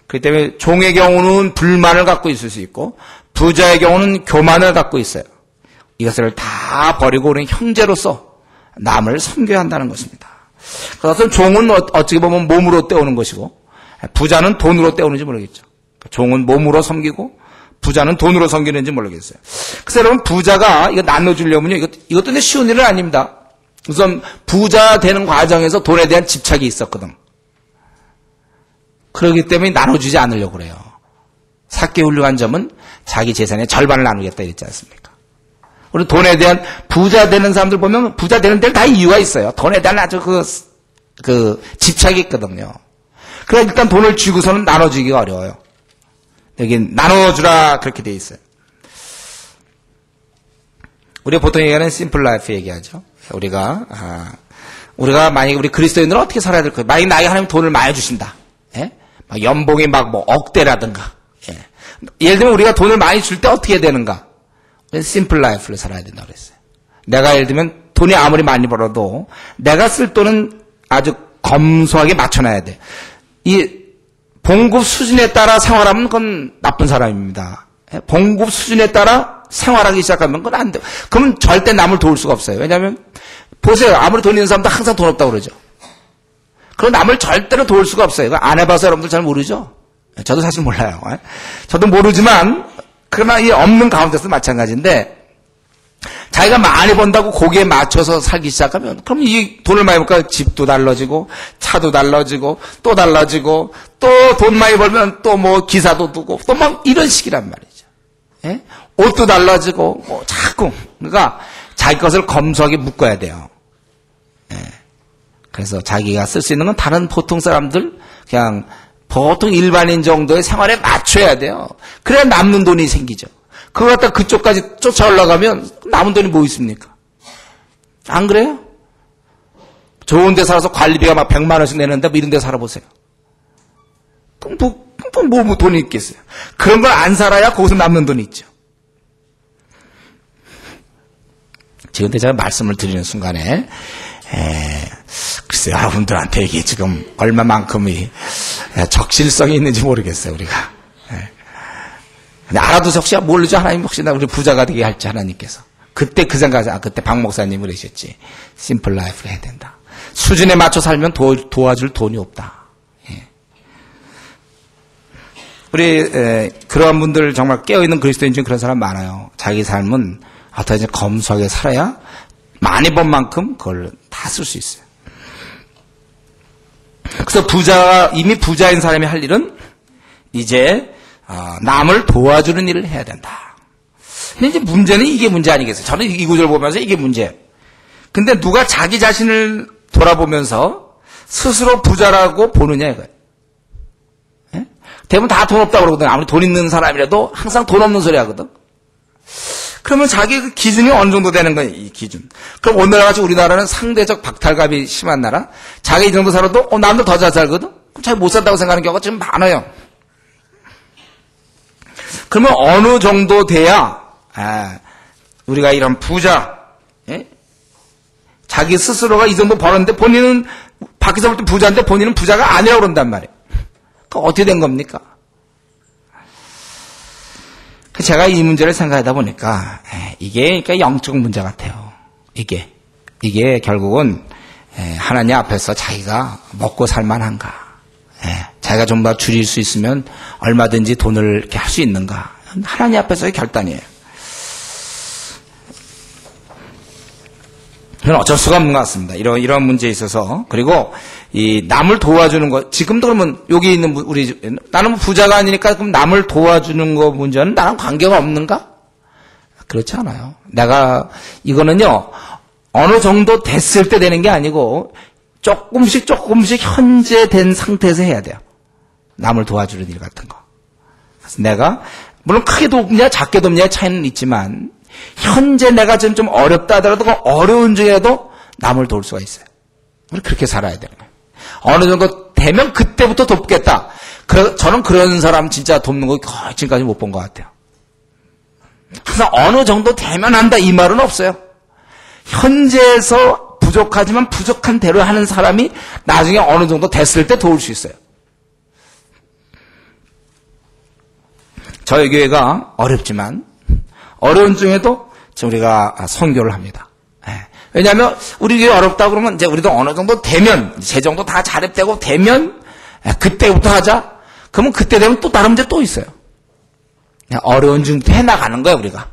그렇기 때문에 종의 경우는 불만을 갖고 있을 수 있고 부자의 경우는 교만을 갖고 있어요. 이것을 다 버리고 우리는 형제로서 남을 섬겨야 한다는 것입니다. 그래서 종은 어떻게 보면 몸으로 때우는 것이고 부자는 돈으로 때우는지 모르겠죠. 종은 몸으로 섬기고 부자는 돈으로 섬기는지 모르겠어요. 그래서 여러분 부자가 이거 나눠주려면요. 이것도 근데 쉬운 일은 아닙니다. 우선 부자 되는 과정에서 돈에 대한 집착이 있었거든. 그렇기 때문에 나눠주지 않으려고 그래요. 삭개 훌륭한 점은 자기 재산의 절반을 나누겠다 이랬지 않습니까? 우리 돈에 대한 부자 되는 사람들 보면 부자 되는 데는 다 이유가 있어요. 돈에 대한 아주 그 집착이 있거든요. 그러니까 일단 돈을 쥐고서는 나눠주기가 어려워요. 여기 나눠주라 그렇게 돼 있어요. 우리가 보통 얘기하는 심플 라이프 얘기하죠. 우리가 만약에 우리 그리스도인들은 어떻게 살아야 될까요? 만약에 나에게 하나님 돈을 많이 주신다. 예? 막 연봉이 막 뭐 억대라든가. 예. 예를 들면 우리가 돈을 많이 줄 때 어떻게 해야 되는가? 심플 라이프를 살아야 된다고 그랬어요. 내가 예를 들면 돈이 아무리 많이 벌어도 내가 쓸 돈은 아주 검소하게 맞춰놔야 돼. 이 봉급 수준에 따라 생활하면 그건 나쁜 사람입니다. 예? 봉급 수준에 따라 생활하기 시작하면 그건 안 돼. 그러면 절대 남을 도울 수가 없어요. 왜냐하면 보세요. 아무리 돈 있는 사람도 항상 돈 없다고 그러죠. 그럼 남을 절대로 도울 수가 없어요. 이거 안 해봐서 여러분들 잘 모르죠? 저도 사실 몰라요. 저도 모르지만 그러나 이 없는 가운데서 마찬가지인데 자기가 많이 번다고 거기에 맞춰서 살기 시작하면 그럼 이 돈을 많이 벌까 집도 달라지고 차도 달라지고 또 달라지고 또 돈 많이 벌면 또 뭐 기사도 두고 또 막 이런 식이란 말이죠. 예? 옷도 달라지고 뭐 자꾸 그러니까 자기 것을 검소하게 묶어야 돼요. 예. 그래서 자기가 쓸 수 있는 건 다른 보통 사람들 그냥 보통 일반인 정도의 생활에 맞춰야 돼요. 그래야 남는 돈이 생기죠. 그거 갖다 그쪽까지 쫓아 올라가면 남은 돈이 뭐 있습니까? 안 그래요? 좋은 데 살아서 관리비가 막 100만 원씩 내는데 뭐 이런 데 살아보세요. 뭐 돈이 있겠어요. 그런 걸 안 살아야 거기서 남는 돈이 있죠. 지금 제가 말씀을 드리는 순간에 글쎄요, 여러분들한테 이게 지금 얼마만큼이 적실성이 있는지 모르겠어요, 우리가. 근데 알아도 적시야 모르죠. 하나님 혹시나 우리 부자가 되게 할지 하나님께서. 그때 그 생각, 그때 박 목사님이 그러셨지. 심플 라이프를 해야 된다. 수준에 맞춰 살면 도와줄 돈이 없다. 예. 우리 그러한 분들 정말 깨어있는 그리스도인 중 그런 사람 많아요. 자기 삶은 어떻게 검소하게 살아야 많이 번 만큼 그걸 다 쓸 수 있어요. 그래서 이미 부자인 사람이 할 일은 이제 남을 도와주는 일을 해야 된다. 근데 이제 문제는 이게 문제 아니겠어요? 저는 이 구절을 보면서 이게 문제예요. 근데 누가 자기 자신을 돌아보면서 스스로 부자라고 보느냐 이거예요. 예? 대부분 다 돈 없다고 그러거든. 아무리 돈 있는 사람이라도 항상 돈 없는 소리 하거든. 그러면 자기 그 기준이 어느 정도 되는 거예요, 이 기준. 그럼 오늘날 같이 우리나라는 상대적 박탈감이 심한 나라? 자기 이 정도 살아도, 남들 더 잘 살거든? 그럼 자기 못 산다고 생각하는 경우가 지금 많아요. 그러면 어느 정도 돼야, 우리가 이런 부자, 예? 자기 스스로가 이 정도 벌었는데 본인은, 밖에서 볼 때 부자인데 본인은 부자가 아니라고 그런단 말이에요. 그럼 어떻게 된 겁니까? 제가 이 문제를 생각하다 보니까 이게 그러니까 영적 문제 같아요. 이게 결국은 하나님 앞에서 자기가 먹고 살만한가, 자기가 좀 더 줄일 수 있으면 얼마든지 돈을 이렇게 할 수 있는가, 하나님 앞에서의 결단이에요. 그건 어쩔 수가 없는 것 같습니다. 이런 문제에 있어서. 그리고 이 남을 도와주는 것, 지금도 그러면 여기 있는 나는 부자가 아니니까 그럼 남을 도와주는 거 문제는 나랑 관계가 없는가? 그렇지 않아요. 이거는요, 어느 정도 됐을 때 되는 게 아니고 조금씩 현재 된 상태에서 해야 돼요. 남을 도와주는 일 같은 거. 그래서 내가 물론 크게 돕냐 작게 돕냐의 차이는 있지만 현재 내가 지금 좀 어렵다 하더라도 그 어려운 중에라도 남을 도울 수가 있어요. 우리 그렇게 살아야 되는 거예요. 어느 정도 되면 그때부터 돕겠다. 저는 그런 사람 진짜 돕는 거 지금까지 못 본 것 같아요. 그래서 어느 정도 되면 한다 이 말은 없어요. 현재에서 부족하지만 부족한 대로 하는 사람이 나중에 어느 정도 됐을 때 도울 수 있어요. 저희 교회가 어렵지만 어려운 중에도 우리가 선교를 합니다. 왜냐하면 우리 교회 어렵다 그러면 이제 우리도 어느 정도 되면 제 정도 다 자립되고 되면 그때부터 하자. 그러면 그때 되면 또 다른 문제 또 있어요. 어려운 중부터 해나가는 거예요 우리가.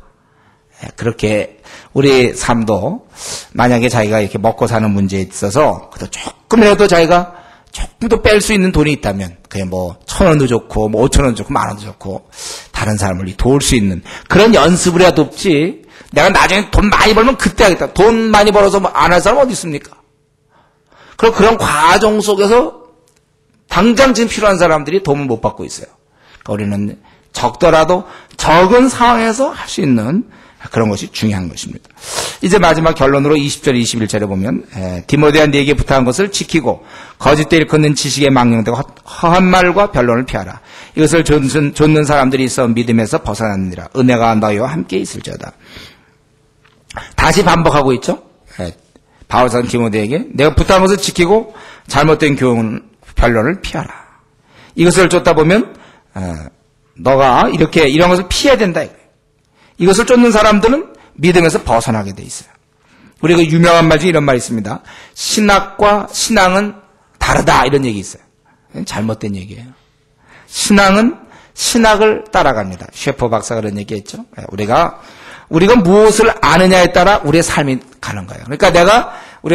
그렇게 우리 삶도 만약에 자기가 이렇게 먹고 사는 문제에 있어서 조금이라도 자기가 조금 더 뺄 수 있는 돈이 있다면 그게 뭐 1,000원도 좋고 뭐 5,000원도 좋고 10,000원도 좋고 다른 사람을 도울 수 있는 그런 연습을 해야 돕지. 내가 나중에 돈 많이 벌면 그때 하겠다. 돈 많이 벌어서 안 할 사람 어디 있습니까? 그럼 그런 과정 속에서 당장 지금 필요한 사람들이 도움을 못 받고 있어요. 그러니까 우리는 적더라도 적은 상황에서 할 수 있는 그런 것이 중요한 것입니다. 이제 마지막 결론으로 20절, 21절에 보면 디모데야 네게 부탁한 것을 지키고 거짓되 일컫는 지식에 망령되고 허한 말과 변론을 피하라. 이것을 좇는 사람들이 있어 믿음에서 벗어났느니라. 은혜가 너희와 함께 있을지어다. 다시 반복하고 있죠. 바울사는 디모데에게 내가 부탁한 것을 지키고 잘못된 교훈, 변론을 피하라. 이것을 쫓다 보면 너가 이런 것을 피해야 된다. 이것을 쫓는 사람들은 믿음에서 벗어나게 돼 있어요. 우리가 유명한 말 중에 이런 말이 있습니다. 신학과 신앙은 다르다 이런 얘기 있어요. 잘못된 얘기예요. 신앙은 신학을 따라갑니다. 셰퍼 박사가 그런 얘기했죠. 우리가 무엇을 아느냐에 따라 우리의 삶이 가는 거예요. 그러니까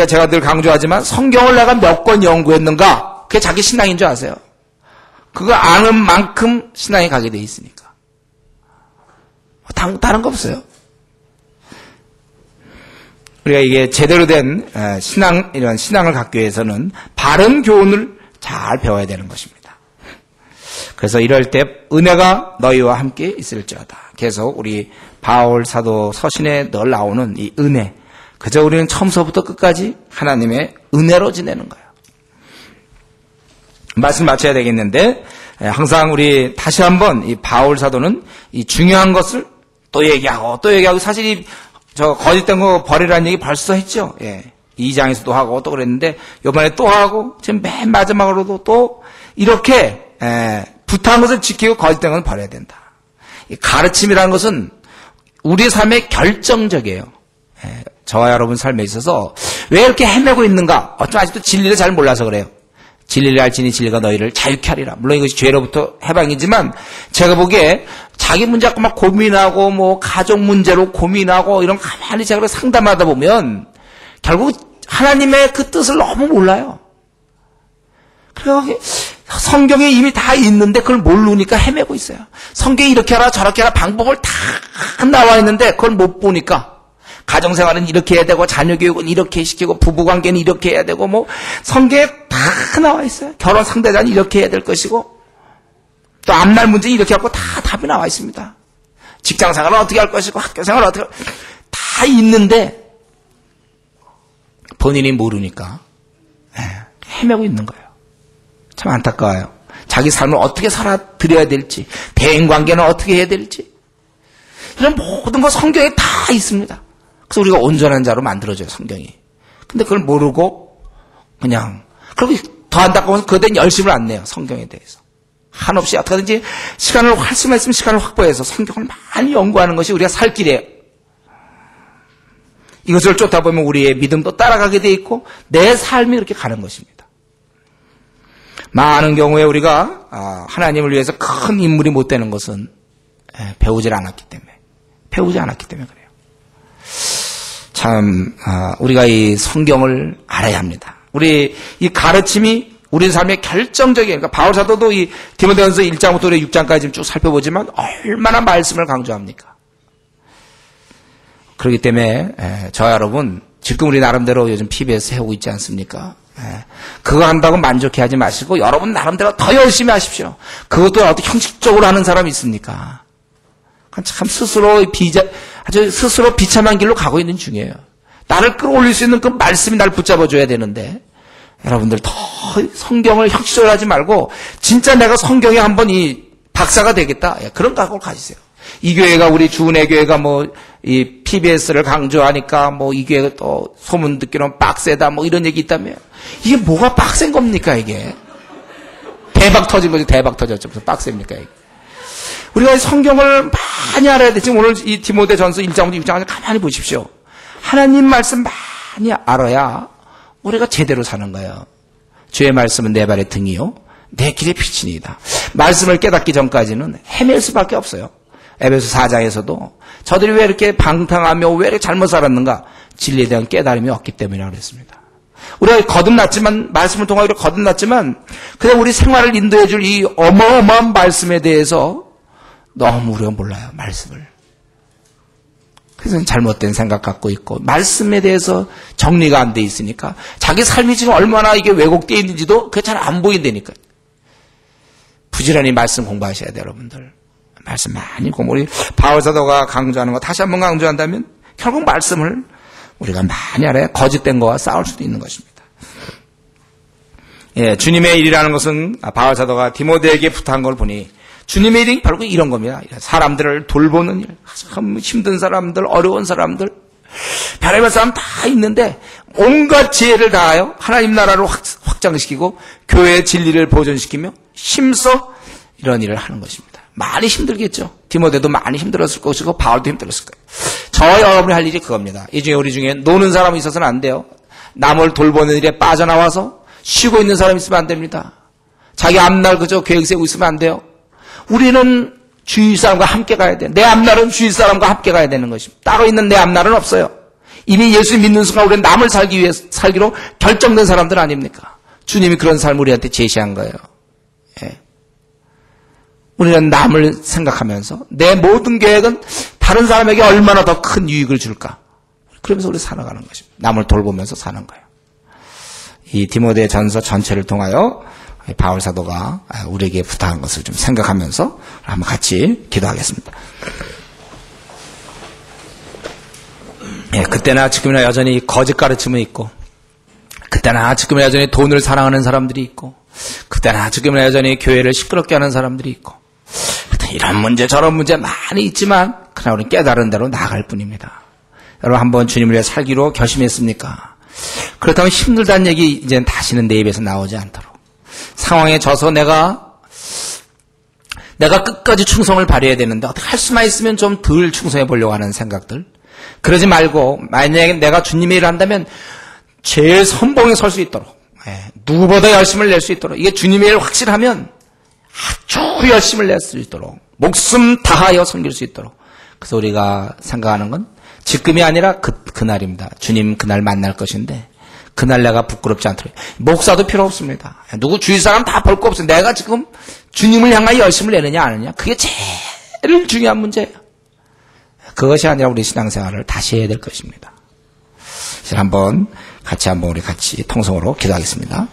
제가 늘 강조하지만 성경을 내가 몇 권 연구했는가 그게 자기 신앙인 줄 아세요. 그거 아는 만큼 신앙이 가게 돼 있으니까. 다른 거 없어요. 우리가 이게 제대로 된 이런 신앙을 갖기 위해서는 바른 교훈을 잘 배워야 되는 것입니다. 그래서 이럴 때 은혜가 너희와 함께 있을지어다. 계속 우리 바울 사도 서신에 늘 나오는 이 은혜. 그저 우리는 처음서부터 끝까지 하나님의 은혜로 지내는 거예요. 말씀 마쳐야 되겠는데 항상 우리 다시 한번 이 바울 사도는 이 중요한 것을 또 얘기하고 사실 저 거짓된 거 버리라는 얘기 벌써 했죠. 2장에서도 하고 또 그랬는데 이번에 또 하고 지금 맨 마지막으로도 또 이렇게 부탁한 것을 지키고 거짓된 건 버려야 된다. 이 가르침이라는 것은 우리 삶에 결정적이에요. 저와 여러분 삶에 있어서 왜 이렇게 헤매고 있는가? 어쩜 아직도 진리를 잘 몰라서 그래요. 진리를 알지니 진리가 너희를 자유케 하리라. 물론 이것이 죄로부터 해방이지만 제가 보기에 자기 문제 갖고 막 고민하고 뭐 가족 문제로 고민하고 이런 가만히 제가 상담하다 보면 결국 하나님의 그 뜻을 너무 몰라요. 그래서 성경에 이미 다 있는데 그걸 모르니까 헤매고 있어요. 성경에 이렇게 하라 저렇게 하라 방법을 다 나와 있는데 그걸 못 보니까 가정생활은 이렇게 해야 되고 자녀교육은 이렇게 시키고 부부관계는 이렇게 해야 되고 뭐 성경에 다 나와 있어요. 결혼 상대자는 이렇게 해야 될 것이고 또 앞날 문제는 이렇게 하고 다 답이 나와 있습니다. 직장생활은 어떻게 할 것이고 학교생활은 어떻게 다 있는데 본인이 모르니까 헤매고 있는 거예요. 참 안타까워요. 자기 삶을 어떻게 살아드려야 될지 대인관계는 어떻게 해야 될지 이런 모든 거 성경에 다 있습니다. 그래서 우리가 온전한 자로 만들어줘요, 성경이. 근데 그걸 모르고 그리고 더 안타까워서 그에 대한 열심을 안 내요, 성경에 대해서. 한없이 어떻게든지 할 수만 있으면 시간을 확보해서 성경을 많이 연구하는 것이 우리가 살 길이에요. 이것을 쫓다 보면 우리의 믿음도 따라가게 돼 있고 내 삶이 그렇게 가는 것입니다. 많은 경우에 우리가 하나님을 위해서 큰 인물이 못 되는 것은 배우지 않았기 때문에 그래요. 참 우리가 이 성경을 알아야 합니다. 우리 이 가르침이 우리 삶의 결정적인, 그러니까 바울 사도도 이 디모데전서 1장부터 6장까지 쭉 살펴보지만 얼마나 말씀을 강조합니까? 그렇기 때문에 저와 여러분 지금 우리 나름대로 요즘 PBS 해오고 있지 않습니까? 그거 한다고 만족해하지 마시고 여러분 나름대로 더 열심히 하십시오. 그것도 어떻게 형식적으로 하는 사람이 있습니까? 참 스스로 비참한 길로 가고 있는 중이에요. 나를 끌어올릴 수 있는 그 말씀이 나를 붙잡아줘야 되는데 여러분들 더 성경을 형식적으로 하지 말고 진짜 내가 성경에 한번 이 박사가 되겠다. 그런 각오를 가지세요. 이 교회가 우리 주은혜 교회가 이 PBS를 강조하니까 이 교회가 또 소문 듣기로는 빡세다 이런 얘기 있다며. 이게 뭐가 빡센 겁니까 이게? 대박 터진 거지. 대박 터졌죠. 무슨 빡셉니까 이게? 우리가 성경을 많이 알아야 돼. 지금 오늘 이 디모데전서 1장부터 6장까지 가만히 보십시오. 하나님 말씀 많이 알아야 우리가 제대로 사는 거예요. 주의 말씀은 내 발의 등이요 내 길의 빛이니이다. 말씀을 깨닫기 전까지는 헤맬 수밖에 없어요. 에베소 4장에서도 저들이 왜 이렇게 방탕하며 왜 이렇게 잘못 살았는가? 진리에 대한 깨달음이 없기 때문이라고 그랬습니다. 우리가 거듭났지만 말씀을 통하여 거듭났지만 그냥 우리 생활을 인도해 줄 이 어마어마한 말씀에 대해서 너무 우리가 몰라요. 말씀을. 그래서 잘못된 생각 갖고 있고 말씀에 대해서 정리가 안 돼 있으니까 자기 삶이 지금 얼마나 이게 왜곡되어 있는지도 그게 잘 안 보인다니까요. 부지런히 말씀 공부하셔야 돼요. 여러분들. 말씀 많이 읽고, 우리 바울사도가 강조하는 거 다시 한번 강조한다면 결국 말씀을 우리가 많이 알아야 거짓된 거와 싸울 수도 있는 것입니다. 예, 주님의 일이라는 것은 바울사도가 디모데에게 부탁한 걸 보니 주님의 일이 바로 이런 겁니다. 사람들을 돌보는 일, 참 힘든 사람들, 어려운 사람들, 별의별 사람 다 있는데 온갖 지혜를 다하여 하나님 나라를 확장시키고 교회의 진리를 보존시키며 힘써 이런 일을 하는 것입니다. 많이 힘들겠죠. 디모데도 많이 힘들었을 것이고 바울도 힘들었을 거예요. 저와 여러분이 할 일이 그겁니다. 이 중에 우리 중에 노는 사람이 있어서는 안 돼요. 남을 돌보는 일에 빠져나와서 쉬고 있는 사람이 있으면 안 됩니다. 자기 앞날 그저 계획 세우고 있으면 안 돼요. 우리는 주위 사람과 함께 가야 돼요. 내 앞날은 주위 사람과 함께 가야 되는 것입니다. 따로 있는 내 앞날은 없어요. 이미 예수 믿는 순간 우리는 남을 살기로 결정된 사람들 아닙니까? 주님이 그런 삶을 우리한테 제시한 거예요. 예. 우리는 남을 생각하면서 내 모든 계획은 다른 사람에게 얼마나 더 큰 유익을 줄까? 그러면서 우리 살아가는 것입니다. 남을 돌보면서 사는 거예요. 이 디모데 전서 전체를 통하여 바울 사도가 우리에게 부탁한 것을 좀 생각하면서 한번 같이 기도하겠습니다. 예, 그때나 지금이나 여전히 거짓 가르침은 있고, 그때나 지금이나 여전히 돈을 사랑하는 사람들이 있고, 그때나 지금이나 여전히 교회를 시끄럽게 하는 사람들이 있고, 이런 문제 저런 문제 많이 있지만 그러나 우리는 깨달은 대로 나아갈 뿐입니다. 여러분 한번 주님을 위해 살기로 결심했습니까? 그렇다면 힘들다는 얘기 이제는 다시는 내 입에서 나오지 않도록, 상황에 져서 내가 끝까지 충성을 발휘해야 되는데 어떻게 할 수만 있으면 좀 덜 충성해 보려고 하는 생각들, 그러지 말고 만약에 내가 주님의 일을 한다면 제일 선봉에 설 수 있도록, 누구보다 열심을 낼 수 있도록, 이게 주님의 일을 확실하면 아주 열심을 낼 수 있도록, 목숨 다하여 섬길 수 있도록. 그래서 우리가 생각하는 건 지금이 아니라 그날입니다. 주님 그날 만날 것인데 그날 내가 부끄럽지 않도록. 목사도 필요 없습니다. 누구 주위 사람 다 볼 거 없어요. 내가 지금 주님을 향하여 열심을 내느냐 안 하느냐, 그게 제일 중요한 문제예요. 그것이 아니라 우리 신앙생활을 다시 해야 될 것입니다. 한번 우리 같이 통성으로 기도하겠습니다.